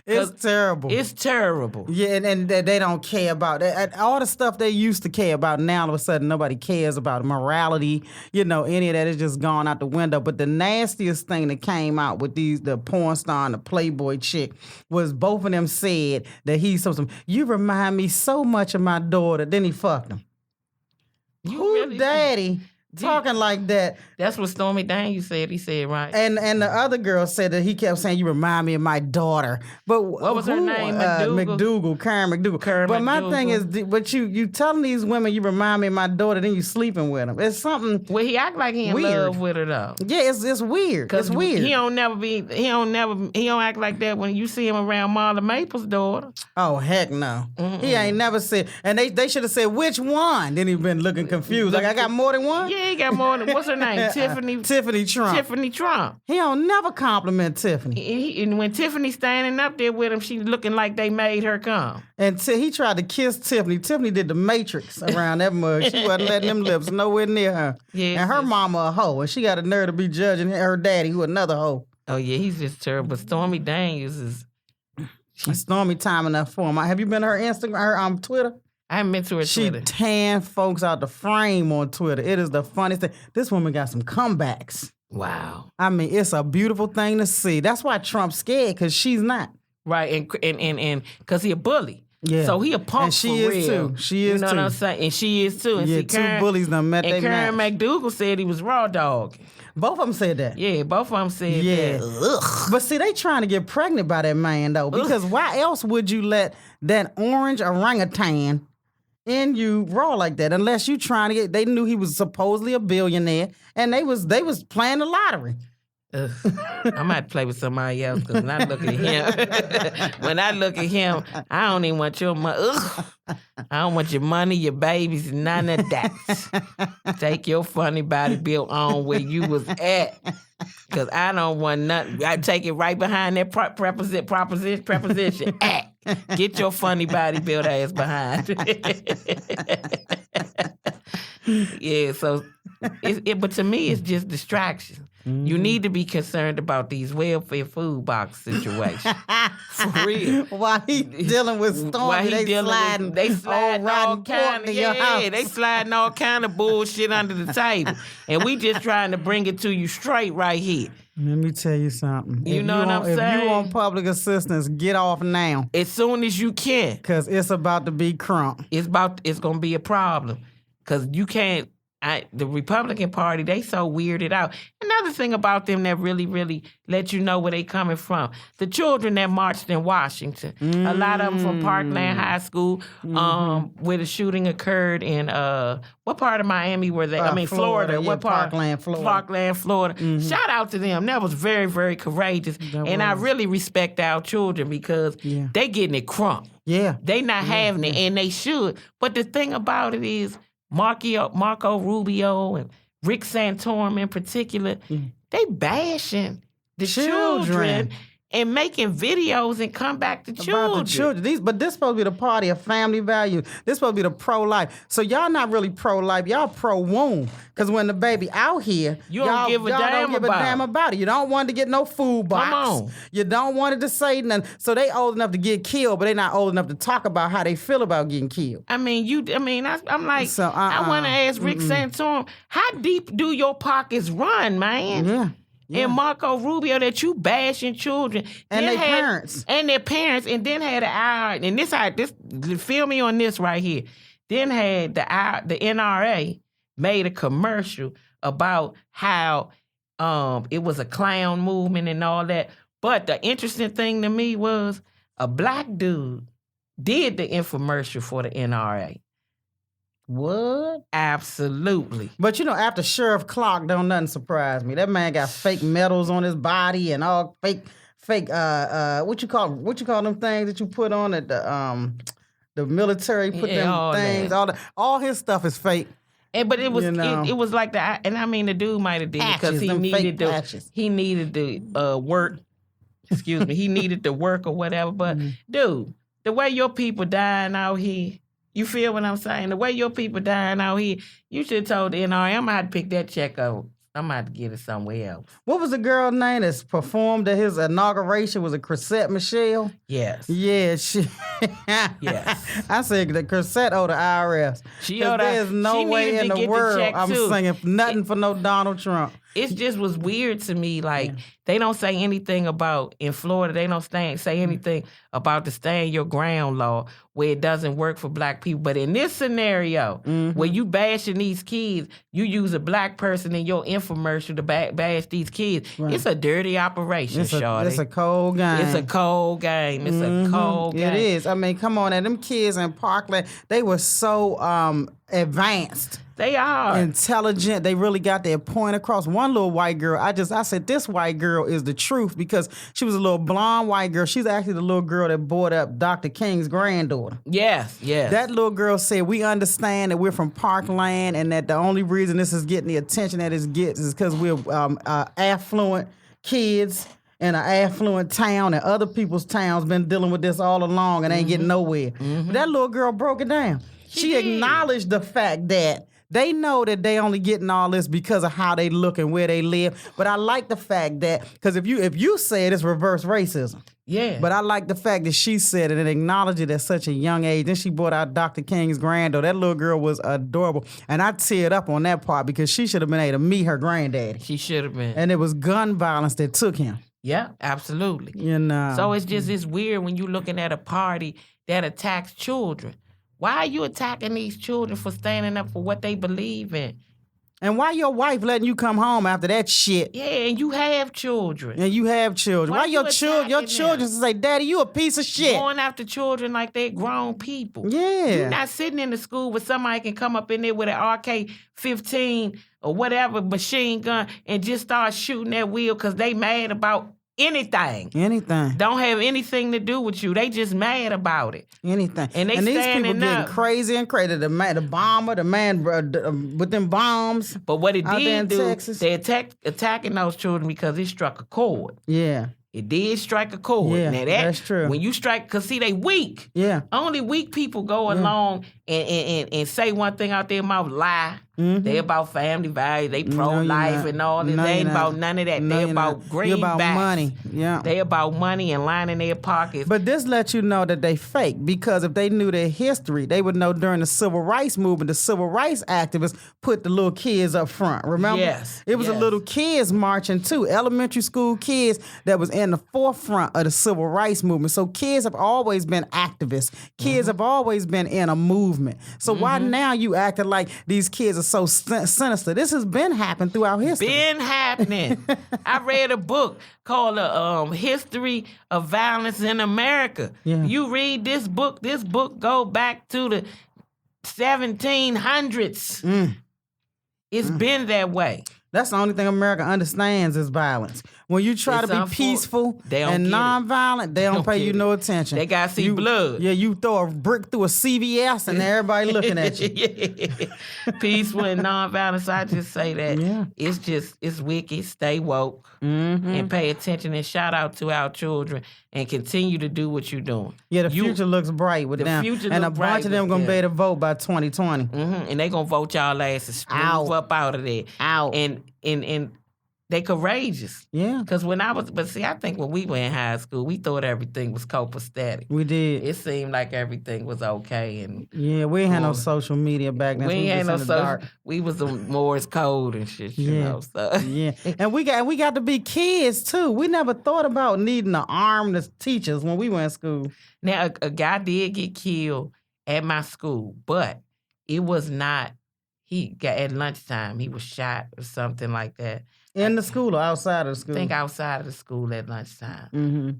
Speaker 2: It's terrible.
Speaker 1: It's terrible.
Speaker 2: Yeah, and they don't care about that. All the stuff they used to care about, now all of a sudden nobody cares about morality. Any of that is just gone out the window. But the nastiest thing that came out with the porn star and the Playboy chick was both of them said that he's you remind me so much of my daughter. Then he fucked them. Daddy? Talking like that.
Speaker 1: That's what Stormy Daniels said. He said, right.
Speaker 2: And the other girl said that he kept saying, you remind me of my daughter. But
Speaker 1: what was her name?
Speaker 2: Karen McDougal. But my thing is, but you telling these women you remind me of my daughter, then you sleeping with them. It's something.
Speaker 1: Well, he act like he in love with her though.
Speaker 2: Yeah, it's weird. It's weird.
Speaker 1: He don't act like that when you see him around Marla Maples' daughter.
Speaker 2: Oh heck no. Mm-mm. He ain't never said. And they should have said which one. Then he been looking confused. Like I got more than one.
Speaker 1: Yeah, he got more than, what's her name? Tiffany
Speaker 2: Trump.
Speaker 1: Tiffany Trump.
Speaker 2: He don't never compliment Tiffany.
Speaker 1: And when Tiffany's standing up there with him, she's looking like they made her come.
Speaker 2: And he tried to kiss Tiffany. Tiffany did the Matrix around that mug. She wasn't letting them lips nowhere near her.
Speaker 1: Yes,
Speaker 2: and her mama a hoe. And she got a nerve to be judging her daddy, who another hoe.
Speaker 1: Oh, yeah, he's just terrible. But Stormy Daniels is...
Speaker 2: Stormy time enough for him. Have you been to her Instagram, her Twitter?
Speaker 1: I haven't been to her Twitter.
Speaker 2: She tan folks out the frame on Twitter. It is the funniest thing. This woman got some comebacks.
Speaker 1: Wow.
Speaker 2: I mean, it's a beautiful thing to see. That's why Trump's scared, because she's not.
Speaker 1: Right, and because he a bully.
Speaker 2: Yeah.
Speaker 1: So he a punk
Speaker 2: and she
Speaker 1: for
Speaker 2: is
Speaker 1: real.
Speaker 2: too. She is
Speaker 1: You know
Speaker 2: too.
Speaker 1: what I'm saying? And she is too. And
Speaker 2: yeah,
Speaker 1: see,
Speaker 2: two bullies done met their
Speaker 1: Karen
Speaker 2: match.
Speaker 1: McDougal said he was raw dog.
Speaker 2: Both of them said that.
Speaker 1: Yeah, both of them said that.
Speaker 2: Ugh. But see, they trying to get pregnant by that man, though. Because why else would you let that orange orangutan in you raw like that? Unless you trying to get... They knew he was supposedly a billionaire, and they was playing the lottery.
Speaker 1: I might play with somebody else because when I look at him, I don't even want your money. I don't want your money, your babies, none of that. Take your funny body built on where you was at. Because I don't want nothing. I take it right behind that preposition. At. Get your funny body built ass behind. Yeah, so, but to me, it's just distraction. Mm-hmm. You need to be concerned about these welfare food box situations. For real.
Speaker 2: While he dealing with Stormy, they sliding all kind of
Speaker 1: they sliding all kind of bullshit under the table. And we just trying to bring it to you straight right here.
Speaker 2: Let me tell you something.
Speaker 1: You know what I'm saying?
Speaker 2: If you want public assistance, get off now.
Speaker 1: As soon as you can.
Speaker 2: Because it's about to be crunk.
Speaker 1: It's going to be a problem. Because you can't, the Republican Party, they so weirded out. Another thing about them that really, really let you know where they coming from. The children that marched in Washington, a lot of them from Parkland High School, where the shooting occurred in, what part of Miami were they? Florida.
Speaker 2: Yeah,
Speaker 1: what part?
Speaker 2: Parkland, Florida.
Speaker 1: Parkland, Florida. Mm-hmm. Shout out to them. That was very, very courageous. I really respect our children because they getting it crunk.
Speaker 2: Yeah.
Speaker 1: They not having it, and they should. But the thing about it is, Marco Rubio and Rick Santorum in particular, they bashing the children and making videos and come back to children.
Speaker 2: About the children. But this supposed to be the party of family values. This supposed to be the pro-life. So y'all not really pro-life. Y'all pro-womb. Because when the baby out here,
Speaker 1: you don't give a damn
Speaker 2: about it. You don't want to get no food box.
Speaker 1: Come on.
Speaker 2: You don't want it to say nothing. So they old enough to get killed, but they not old enough to talk about how they feel about getting killed.
Speaker 1: I'm like,
Speaker 2: so,
Speaker 1: I want to ask Rick Santorum, how deep do your pockets run, man?
Speaker 2: Yeah.
Speaker 1: And Marco Rubio that you bashing children
Speaker 2: and their parents
Speaker 1: and then had an hour and this feel me on this right here. Then had the NRA made a commercial about how it was a clown movement and all that. But the interesting thing to me was a black dude did the infomercial for the NRA.
Speaker 2: What?
Speaker 1: Absolutely.
Speaker 2: But after Sheriff Clark, don't nothing surprise me. That man got fake medals on his body and all fake what you call them things that you put on at the military put them things.
Speaker 1: That.
Speaker 2: All his stuff is fake.
Speaker 1: But it was it was like the dude might have did it because he needed the work. Excuse me, he needed the work or whatever. But dude, the way your people dying out here. You feel what I'm saying? The way your people dying out here, you should have told the NRA, I'm going to have to pick that check up. I'm going to have to get it somewhere else.
Speaker 2: What was the girl's name that performed at his inauguration? Was it Chrisette Michelle?
Speaker 1: Yes.
Speaker 2: Yeah,
Speaker 1: yes.
Speaker 2: I said the Chrisette owe the IRS. There's no way in the world I'm singing nothing for no Donald Trump.
Speaker 1: It just was weird to me. Like, they don't say anything about, in Florida, they don't say anything about the stand your ground law where it doesn't work for black people. But in this scenario, where you bashing these kids, you use a black person in your infomercial to bash these kids. Right. It's a dirty operation, shawty.
Speaker 2: It's a cold game.
Speaker 1: It's a cold game. It's a cold game.
Speaker 2: It is. I mean, come on. And them kids in Parkland, they were so advanced.
Speaker 1: They are.
Speaker 2: Intelligent. They really got their point across. One little white girl, I said, this white girl is the truth because she was a little blonde white girl. She's actually the little girl that brought up Dr. King's granddaughter.
Speaker 1: Yes.
Speaker 2: That little girl said, we understand that we're from Parkland and that the only reason this is getting the attention that it gets is because we're affluent kids in an affluent town and other people's towns been dealing with this all along and ain't getting nowhere. But that little girl broke it down. She acknowledged the fact that they know that they only getting all this because of how they look and where they live. But I like the fact that, because if you say it, it's reverse racism.
Speaker 1: Yeah.
Speaker 2: But I like the fact that she said it and acknowledged it at such a young age. Then she brought out Dr. King's granddaughter. That little girl was adorable. And I teared up on that part because she should have been able to meet her granddaddy.
Speaker 1: She should have been.
Speaker 2: And it was gun violence that took him.
Speaker 1: Yeah, absolutely.
Speaker 2: So
Speaker 1: it's weird when you're looking at a party that attacks children. Why are you attacking these children for standing up for what they believe in?
Speaker 2: And why your wife letting you come home after that shit?
Speaker 1: Yeah, and you have children.
Speaker 2: And you have children. Why your children say, Daddy, you a piece of shit?
Speaker 1: Going after children like they're grown people.
Speaker 2: Yeah.
Speaker 1: You're not sitting in the school where somebody can come up in there with an RK-15 or whatever machine gun and just start shooting that wheel because they mad about anything. Don't have anything to do with you. They just mad about it.
Speaker 2: Anything.
Speaker 1: And
Speaker 2: these people getting crazy and crazy. The bomber, the man with them bombs.
Speaker 1: But what it did do,
Speaker 2: Texas.
Speaker 1: they attacking those children because it struck a chord.
Speaker 2: Yeah.
Speaker 1: It did strike a chord.
Speaker 2: Yeah,
Speaker 1: now
Speaker 2: that's true.
Speaker 1: When you strike, because see, they weak.
Speaker 2: Yeah.
Speaker 1: Only weak people go along and say one thing out their mouth, lie.
Speaker 2: Mm-hmm.
Speaker 1: They about family values. They pro-life and all that. They ain't about none of that. They about greenbacks.
Speaker 2: You're about money. Yeah.
Speaker 1: They about money and lining their pockets.
Speaker 2: But this lets you know that they fake, because if they knew their history, they would know during the civil rights movement, the civil rights activists put the little kids up front. Remember?
Speaker 1: Yes.
Speaker 2: It was a little kids marching too, elementary school kids that was in the forefront of the civil rights movement. So kids have always been activists. Kids have always been in a movement. So why now you acting like these kids are so sinister? This has been happening throughout history.
Speaker 1: Been happening. I read a book called History of Violence in America.
Speaker 2: Yeah.
Speaker 1: You read this book go back to the 1700s. It's been that way.
Speaker 2: That's the only thing America understands is violence. When you try to be peaceful and nonviolent, they don't pay you no attention.
Speaker 1: They gotta see blood.
Speaker 2: Yeah, you throw a brick through a CVS and everybody looking at you.
Speaker 1: Peaceful and nonviolence, I just say that. It's wicked. Stay woke and pay attention, and shout out to our children and continue to do what you're doing.
Speaker 2: Yeah, the future looks bright with them. And a bunch of them going to be able to vote by 2020.
Speaker 1: And they going to vote y'all asses smooth up out of there. And they courageous.
Speaker 2: Yeah.
Speaker 1: Because I think when we were in high school, we thought everything was copacetic.
Speaker 2: We did.
Speaker 1: It seemed like everything was okay. And
Speaker 2: yeah, we ain't had no social media back then.
Speaker 1: We ain't had no social. We was the Morse code and shit, you know. So.
Speaker 2: Yeah. And we got to be kids too. We never thought about needing to arm the teachers when we went to school.
Speaker 1: Now, a guy did get killed at my school, but it was not, at lunchtime, he was shot or something like that.
Speaker 2: In the school or outside of the school?
Speaker 1: I think outside of the school at lunchtime.
Speaker 2: Mm-hmm.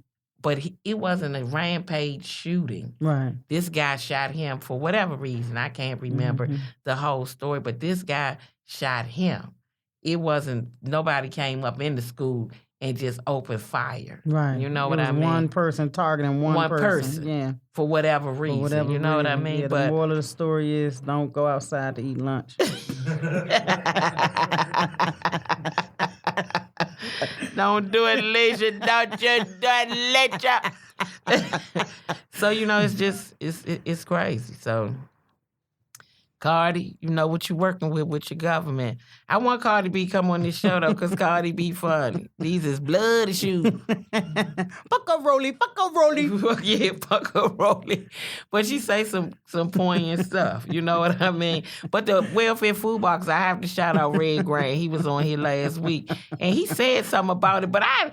Speaker 1: But it wasn't a rampage shooting.
Speaker 2: Right.
Speaker 1: This guy shot him for whatever reason. I can't remember the whole story, but this guy shot him. It wasn't, nobody came up in the school and just opened fire.
Speaker 2: Right.
Speaker 1: You know what I mean?
Speaker 2: One person targeting one person. Yeah.
Speaker 1: For whatever reason. You know what I mean?
Speaker 2: Yeah,
Speaker 1: but
Speaker 2: the moral of the story is don't go outside to eat lunch.
Speaker 1: Don't do it, Alycia. Don't you do it, Alycia. So, it's crazy. So, Cardi, you know what you're working with your government. I want Cardi B come on this show, though, because Cardi B funny. These is blood issues.
Speaker 2: Fuck a rolly.
Speaker 1: Yeah, fuck a rolly. But she say some poignant stuff. You know what I mean? But the welfare food box, I have to shout out Red Grain. He was on here last week, and he said something about it. But I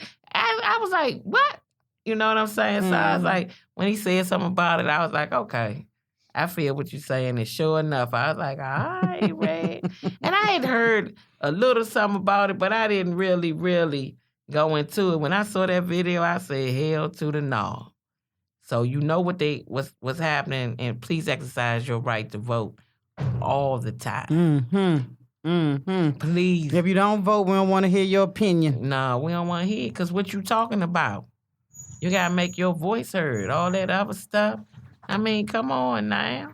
Speaker 1: was like, what? You know what I'm saying? So I was like, when he said something about it, I was like, okay. I feel what you're saying, and sure enough, I was like, all right, Red. And I had heard a little something about it, but I didn't really, really go into it. When I saw that video, I said, hell to the no. So you know what's happening, and please exercise your right to vote all the time. Please.
Speaker 2: If you don't vote, we don't want to hear your opinion.
Speaker 1: No, we don't want to hear it, because what you talking about? You got to make your voice heard, all that other stuff. I mean, come on now.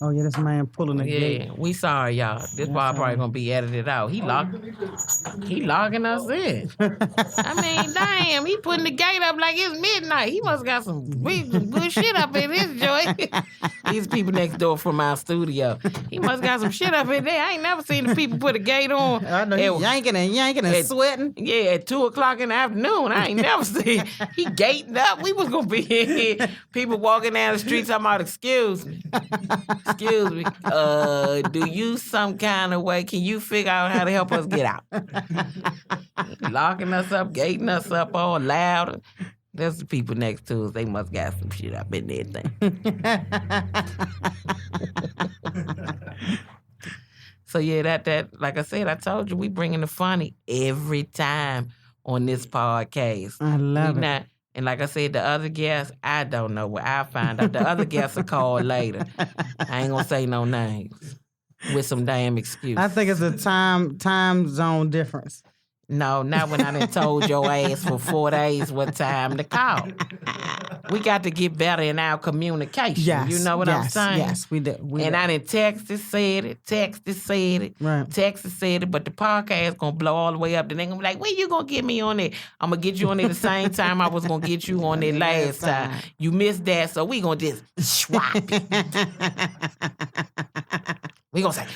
Speaker 2: Oh, yeah, this man pulling the gate.
Speaker 1: Yeah, we sorry, y'all. This part probably going to be edited out. He logging us in. I mean, damn, he putting the gate up like it's midnight. He must got some good shit up in his joint. These people next door from our studio. He must got some shit up in there. I ain't never seen the people put a gate on.
Speaker 2: I know he's yanking and sweating.
Speaker 1: Yeah, at 2 o'clock in the afternoon. I ain't never seen. He gating up. We was going to be in here. People walking down the street talking about, excuse me. Excuse me, do you some kind of way, can you figure out how to help us get out? Locking us up, gating us up all loud. That's the people next to us. They must got some shit up in there thing. So yeah, that like I said, I told you we bringing the funny every time on this podcast.
Speaker 2: I love it.
Speaker 1: And like I said, the other guests, I don't know where I find out. The other guests are called later. I ain't gonna say no names with some damn excuse.
Speaker 2: I think it's a time zone difference.
Speaker 1: No, not when I done told your ass for 4 days what time to call. We got to get better in our communication.
Speaker 2: Yes,
Speaker 1: you know what I'm saying?
Speaker 2: Yes, we do.
Speaker 1: I done texted, said it.
Speaker 2: Right.
Speaker 1: Texted, said it, but the podcast gonna blow all the way up. Then they gonna be like, when you gonna get me on there? I'm gonna get you on there the same time I was gonna get you on there last time. You missed that, so we gonna just swap it. We gonna say,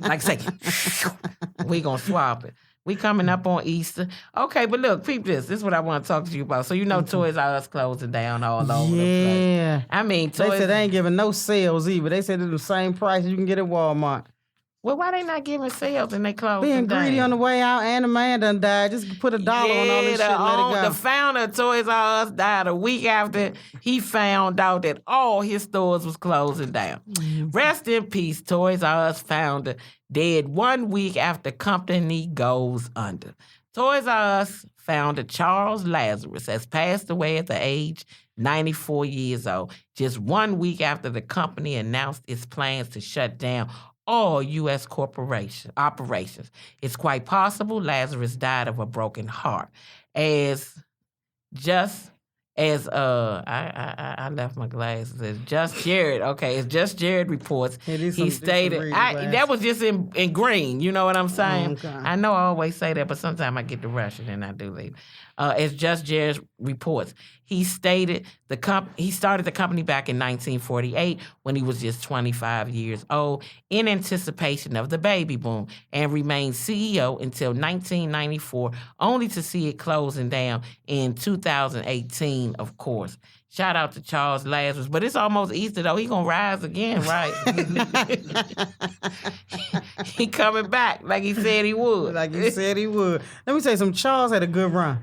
Speaker 1: like say, we gonna swap it. We coming up on Easter. Okay, but look, peep this. This is what I want to talk to you about. So you know Toys R Us closing down all over the place. I mean,
Speaker 2: they said they ain't giving no sales either. They said it's the same price you can get at Walmart.
Speaker 1: Well, why they not giving sales and they closing
Speaker 2: Being greedy
Speaker 1: down?
Speaker 2: on the way out, and the man done died. Just put $1 on all this shit and let it go.
Speaker 1: The founder of Toys R Us died a week after he found out that all his stores was closing down. Rest in peace, Toys R Us founder, dead 1 week after company goes under. Toys R Us founder Charles Lazarus has passed away at the age 94 years old, just 1 week after the company announced its plans to shut down all U.S. corporation operations. It's quite possible Lazarus died of a broken heart. I left my glasses. It's Just Jared. Okay, it's Just Jared reports. He stated that was just in green. You know what I'm saying? Okay. I know I always say that, but sometimes I get the Russian and I do leave. It's Just Jared reports. He stated he started the company back in 1948 when he was just 25 years old in anticipation of the baby boom and remained CEO until 1994, only to see it closing down in 2018, of course. Shout out to Charles Lazarus. But it's almost Easter, though. He gonna rise again, right? He coming back like he said he would.
Speaker 2: Like he said he would. Let me tell you something. Charles had a good run.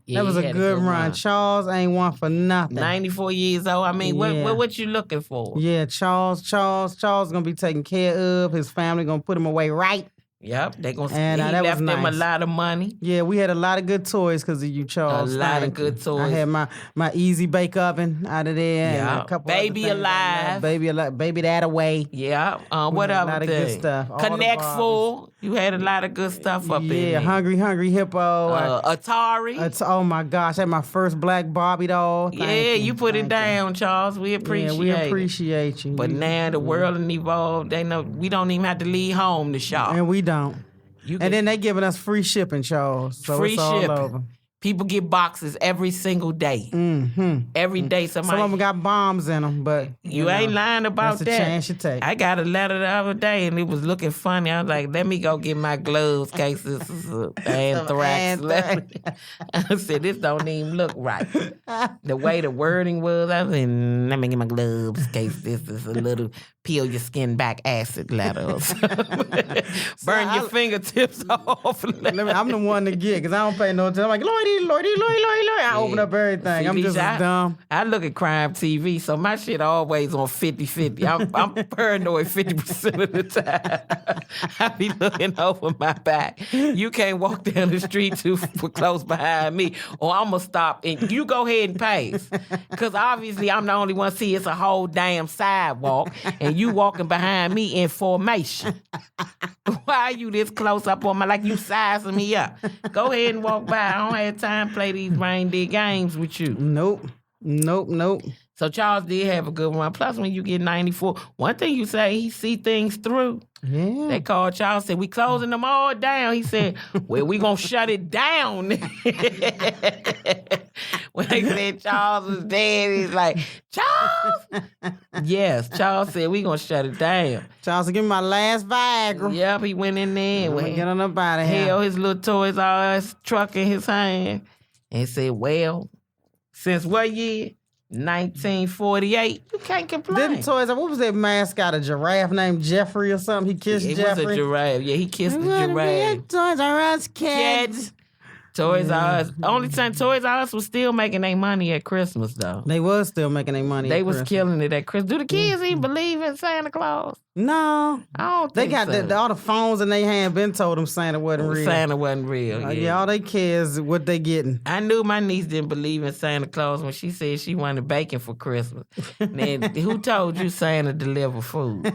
Speaker 2: Yeah, that was a good run. Charles ain't one for nothing.
Speaker 1: 94 years old. I mean, what you looking for?
Speaker 2: Yeah, Charles gonna be taken care of. His family gonna put him away right.
Speaker 1: Yep, they gonna. And he left them a lot of money.
Speaker 2: Yeah, we had a lot of good toys because of you, Charles.
Speaker 1: A lot of good toys.
Speaker 2: I had my easy bake oven out of there.
Speaker 1: Yeah,
Speaker 2: and a couple
Speaker 1: Baby Alive.
Speaker 2: Baby That Away.
Speaker 1: Yeah. What other
Speaker 2: A lot of good stuff.
Speaker 1: Connect Full. You had a lot of good stuff up in there.
Speaker 2: Yeah, Hungry Hippo.
Speaker 1: Atari.
Speaker 2: Oh my gosh, I had my first black Barbie doll.
Speaker 1: Thank you put it down, Charles. We appreciate it.
Speaker 2: Yeah, we appreciate you.
Speaker 1: But now the world has evolved. They know we don't even have to leave home to shop.
Speaker 2: And we don't. And then they giving us free shipping, Charles. So free shipping. All over.
Speaker 1: People get boxes every single day.
Speaker 2: Mm-hmm.
Speaker 1: Every day somebody.
Speaker 2: Some of them got bombs in them, but
Speaker 1: you ain't lying about that.
Speaker 2: That's a chance you take.
Speaker 1: I got a letter the other day and it was looking funny. I was like, let me go get my gloves in case this is anthrax. I said, this don't even look right. The way the wording was, I said, let me get my gloves in case this is a little peel your skin back acid letter or something. Burn your fingertips off.
Speaker 2: I'm the one to get because I don't pay no attention. I'm like, Lordy. I open up everything. I'm just dumb.
Speaker 1: I look at crime TV, so my shit always on 50-50. I'm paranoid 50% of the time. I be looking over my back. You can't walk down the street too close behind me, or I'm going to stop and you go ahead and pace. Because obviously I'm the only one see it's a whole damn sidewalk, and you walking behind me in formation. Why are you this close up on my, like you sizing me up? Go ahead and walk by. I don't have time to play these reindeer games with you.
Speaker 2: Nope.
Speaker 1: So Charles did have a good one. Plus, when you get 94, one thing you say, he see things through.
Speaker 2: Yeah.
Speaker 1: They called Charles, said, we closing them all down. He said, well, we gonna shut it down. When they said Charles was dead, he's like, Charles? Yes, Charles said, we gonna shut it down.
Speaker 2: Charles said, give me my last Viagra.
Speaker 1: Yep, he went in there.
Speaker 2: And get on up out of here.
Speaker 1: Held his little Toys R Us truck in his hand and said, well, since what year? 1948. You can't complain.
Speaker 2: Didn't Toys R Us, what was that mascot? A giraffe named Jeffrey or something? He kissed Jeffrey.
Speaker 1: It was a giraffe. Yeah, he kissed the giraffe.
Speaker 2: Toys R Us kids.
Speaker 1: Toys R Us. Only time Toys R Us was still making their money at Christmas, though.
Speaker 2: They was still making their money.
Speaker 1: They was killing it at Christmas. Do the kids even believe in Santa Claus?
Speaker 2: No.
Speaker 1: I don't
Speaker 2: They
Speaker 1: think
Speaker 2: got
Speaker 1: so.
Speaker 2: all the phones in their hand been told them Santa wasn't real.
Speaker 1: Santa wasn't real.
Speaker 2: Yeah, all they care is what they getting.
Speaker 1: I knew my niece didn't believe in Santa Claus when she said she wanted bacon for Christmas. Then who told you Santa deliver food?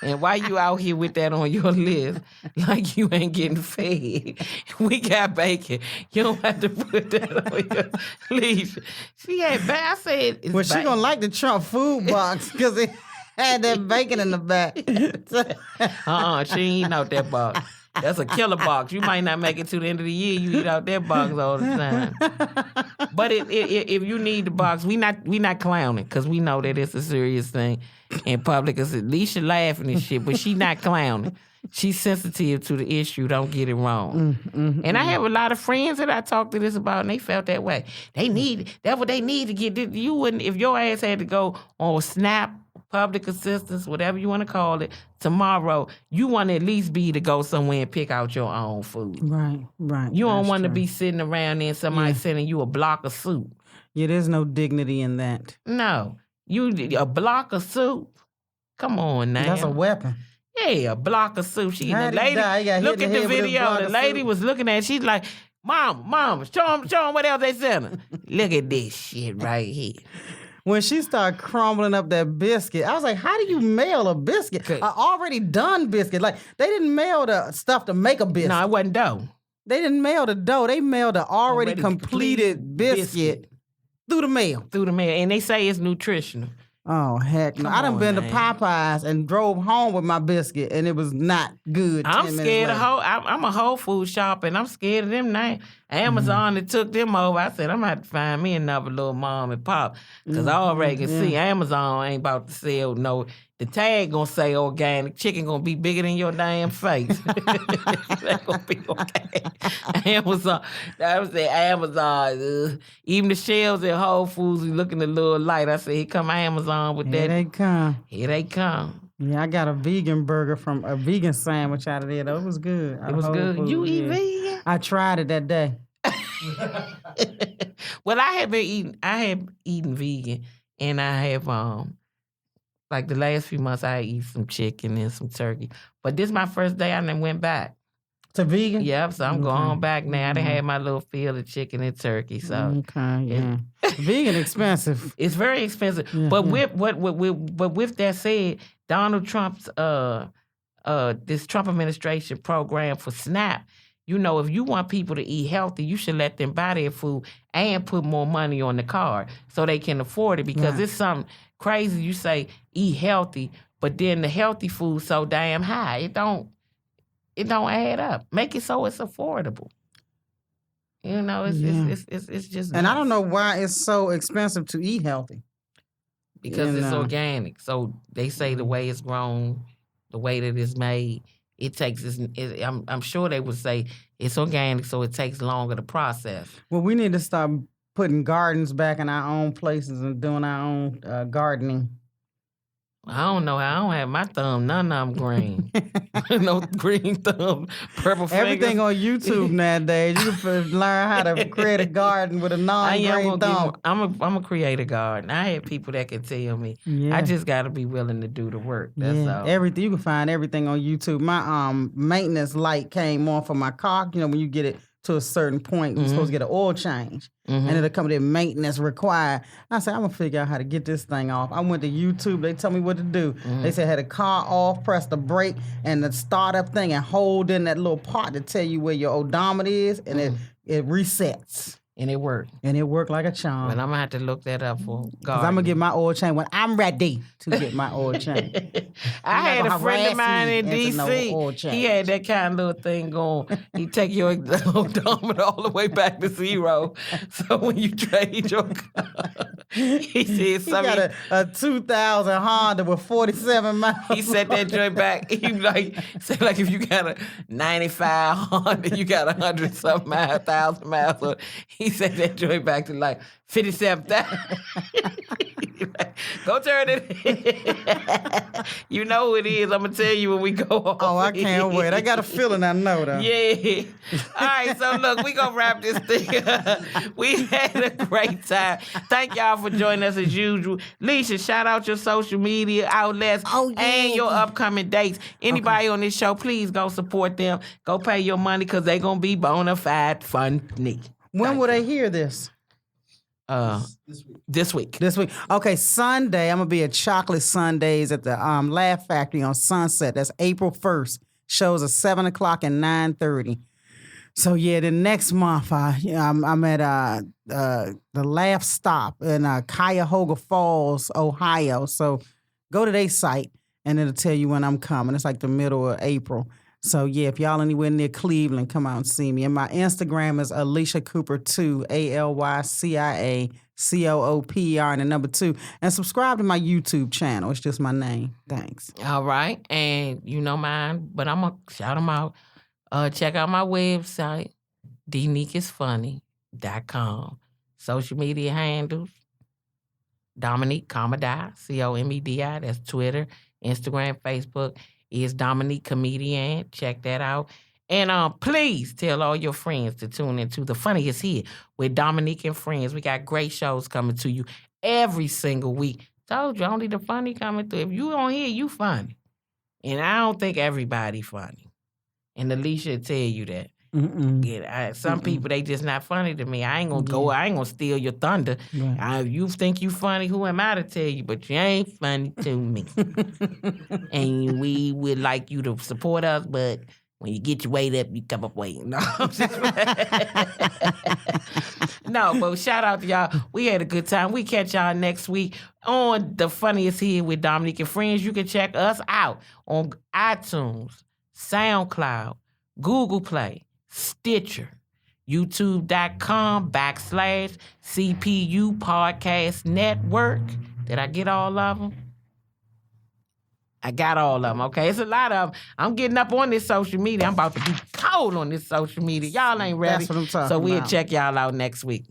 Speaker 1: And why you out here with that on your list like you ain't getting fed? We got bacon. You don't have to put that on your list. She ain't bad. I said, it's
Speaker 2: Well, she gonna like the Trump food box because it had that bacon in the back.
Speaker 1: She ain't eat out that box. That's a killer box. You might not make it to the end of the year. You eat out that box all the time. But if you need the box, we not clowning because we know that it's a serious thing in public. Cause Alycia laughing and shit, but she not clowning. She's sensitive to the issue. Don't get it wrong. And I have a lot of friends that I talked to this about, and they felt that way. That's what they need to get. You wouldn't if your ass had to go on SNAP, public assistance, whatever you want to call it, tomorrow, you want to at least be to go somewhere and pick out your own food.
Speaker 2: Right.
Speaker 1: You don't
Speaker 2: That's
Speaker 1: want to
Speaker 2: true.
Speaker 1: be sitting around there and somebody sending you a block of soup.
Speaker 2: Yeah, there's no dignity in that.
Speaker 1: No. A block of soup? Come on now.
Speaker 2: That's a weapon.
Speaker 1: Yeah, a block of soup. The
Speaker 2: How'd he
Speaker 1: lady,
Speaker 2: die? He got hit
Speaker 1: look
Speaker 2: in
Speaker 1: at
Speaker 2: the
Speaker 1: the
Speaker 2: head with a
Speaker 1: video.
Speaker 2: block
Speaker 1: The
Speaker 2: of
Speaker 1: lady
Speaker 2: soup.
Speaker 1: was looking at it. She's like, Mom, show them what else they sent her. Look at this shit right here.
Speaker 2: When she started crumbling up that biscuit, I was like, how do you mail a biscuit? An already done biscuit. Like, they didn't mail the stuff to make a biscuit.
Speaker 1: No, it wasn't dough.
Speaker 2: They didn't mail the dough. They mailed the already completed biscuit through the mail.
Speaker 1: And they say it's nutritional.
Speaker 2: Oh, heck no. I done been to Popeyes and drove home with my biscuit, and it was not good.
Speaker 1: I'm scared of I'm a Whole Foods shopper, and I'm scared of them now. Amazon that took them over. I said, I'm going to have to find me another little mom and pop, because I already can see Amazon ain't about to sell no. The tag gonna say organic. Chicken gonna be bigger than your damn face. That gonna be okay. Amazon. I was saying Amazon. Even the shelves at Whole Foods, we looking a little light. I said, here come Amazon with that.
Speaker 2: Here they come.
Speaker 1: Here they come.
Speaker 2: Yeah, I got a vegan burger from a vegan sandwich out of there. Though. It was good.
Speaker 1: It was good.
Speaker 2: Foods,
Speaker 1: You eat vegan?
Speaker 2: I tried it that day.
Speaker 1: Well, I have eaten vegan, and I have like the last few months I eat some chicken and some turkey. But this is my first day I done went back.
Speaker 2: To vegan?
Speaker 1: Yep, so I'm going back now. I done had my little field of chicken and turkey. So
Speaker 2: yeah. Vegan expensive.
Speaker 1: It's very expensive.
Speaker 2: Yeah,
Speaker 1: but with that said, Donald Trump's this Trump administration program for SNAP, you know, if you want people to eat healthy, you should let them buy their food and put more money on the card so they can afford it, because it's something crazy. You say eat healthy, but then the healthy food so damn high. It don't add up. Make it so it's affordable. You know, it's just
Speaker 2: And I don't know why it's so expensive to eat healthy.
Speaker 1: Because it's organic. So they say the way it's grown, the way that it's made, it takes. I'm sure they would say it's organic, so it takes longer to process.
Speaker 2: Well, we need to start putting gardens back in our own places and doing our own gardening.
Speaker 1: I don't know. I don't have my thumb. None of them green. No green thumb, purple fingers.
Speaker 2: Everything on YouTube nowadays. You can learn how to create a garden with a non-green thumb.
Speaker 1: I'm a create a garden. I have people that can tell me.
Speaker 2: Yeah.
Speaker 1: I just got to be willing to do the work. That's all.
Speaker 2: Everything. You can find everything on YouTube. My maintenance light came on for my car. You know, when you get it to a certain point, you're supposed to get an oil change. And it'll come with maintenance required. I said, I'm going to figure out how to get this thing off. I went to YouTube. They told me what to do. They said, had the car off, press the brake, and the startup thing, and hold in that little part to tell you where your odometer is, and it resets.
Speaker 1: And it worked.
Speaker 2: And it worked like a charm.
Speaker 1: But I'm going to have to look that up for
Speaker 2: Because I'm going to get my oil change when I'm ready to get my oil change.
Speaker 1: I had a friend of mine in D.C. He had that kind of little thing going. He take your odometer all the way back to zero. So when you trade your car, he said something.
Speaker 2: He got a 2000 Honda with 47 miles.
Speaker 1: He set that joint back. He said like if you got a 95 Honda, you got 100-something miles, 1,000 miles. So he set that joint back to like 57,000. Go turn it. You know who it is. I'm going to tell you when we go on.
Speaker 2: Oh, I can't wait. I got a feeling I know, though.
Speaker 1: Yeah. All right, so look, we going to wrap this thing up. We had a great time. Thank y'all for joining us as usual. Alycia, shout out your social media outlets and your upcoming dates. Anybody on this show, please go support them. Go pay your money because they going to be bona fide funny.
Speaker 2: When will they hear this?
Speaker 1: This week.
Speaker 2: Okay, Sunday, I'm going to be at Chocolate Sundays at the Laugh Factory on Sunset. That's April 1st. Shows are 7 o'clock and 9:30. So, yeah, the next month, I'm at the Laugh Stop in Cuyahoga Falls, Ohio. So go to their site, and it'll tell you when I'm coming. It's like the middle of April. So, yeah, if y'all anywhere near Cleveland, come out and see me. And my Instagram is Alycia Cooper 2, ALYCIA COOPER and the number 2. And subscribe to my YouTube channel. It's just my name. Thanks.
Speaker 1: All right. And you know mine, but I'm going to shout them out. Check out my website, DominiqueIsFunny.com. Social media handles, Dominique, Comedy, COMEDI. That's Twitter, Instagram, Facebook. Is Dominique Comedian. Check that out. And please tell all your friends to tune into The Funniest Here with Dominique and Friends. We got great shows coming to you every single week. Told you, only the funny coming through. If you don't hear, you funny. And I don't think everybody funny. And Alycia will tell you that. Some people, they just not funny to me. I ain't gonna go. I ain't gonna steal your thunder. Right. You think you funny? Who am I to tell you? But you ain't funny to me. And we would like you to support us, but when you get your weight up, you come up weight. No, no, but shout out to y'all. We had a good time. We catch y'all next week on The Funniest Here with Dominique and Friends. You can check us out on iTunes, SoundCloud, Google Play, Stitcher, YouTube.com/CPU Podcast Network. Did I get all of them? I got all of them, okay? It's a lot of them. I'm getting up on this social media. I'm about to be cold on this social media. Y'all ain't ready.
Speaker 2: That's what I'm talking
Speaker 1: so we'll
Speaker 2: about.
Speaker 1: check y'all out next week.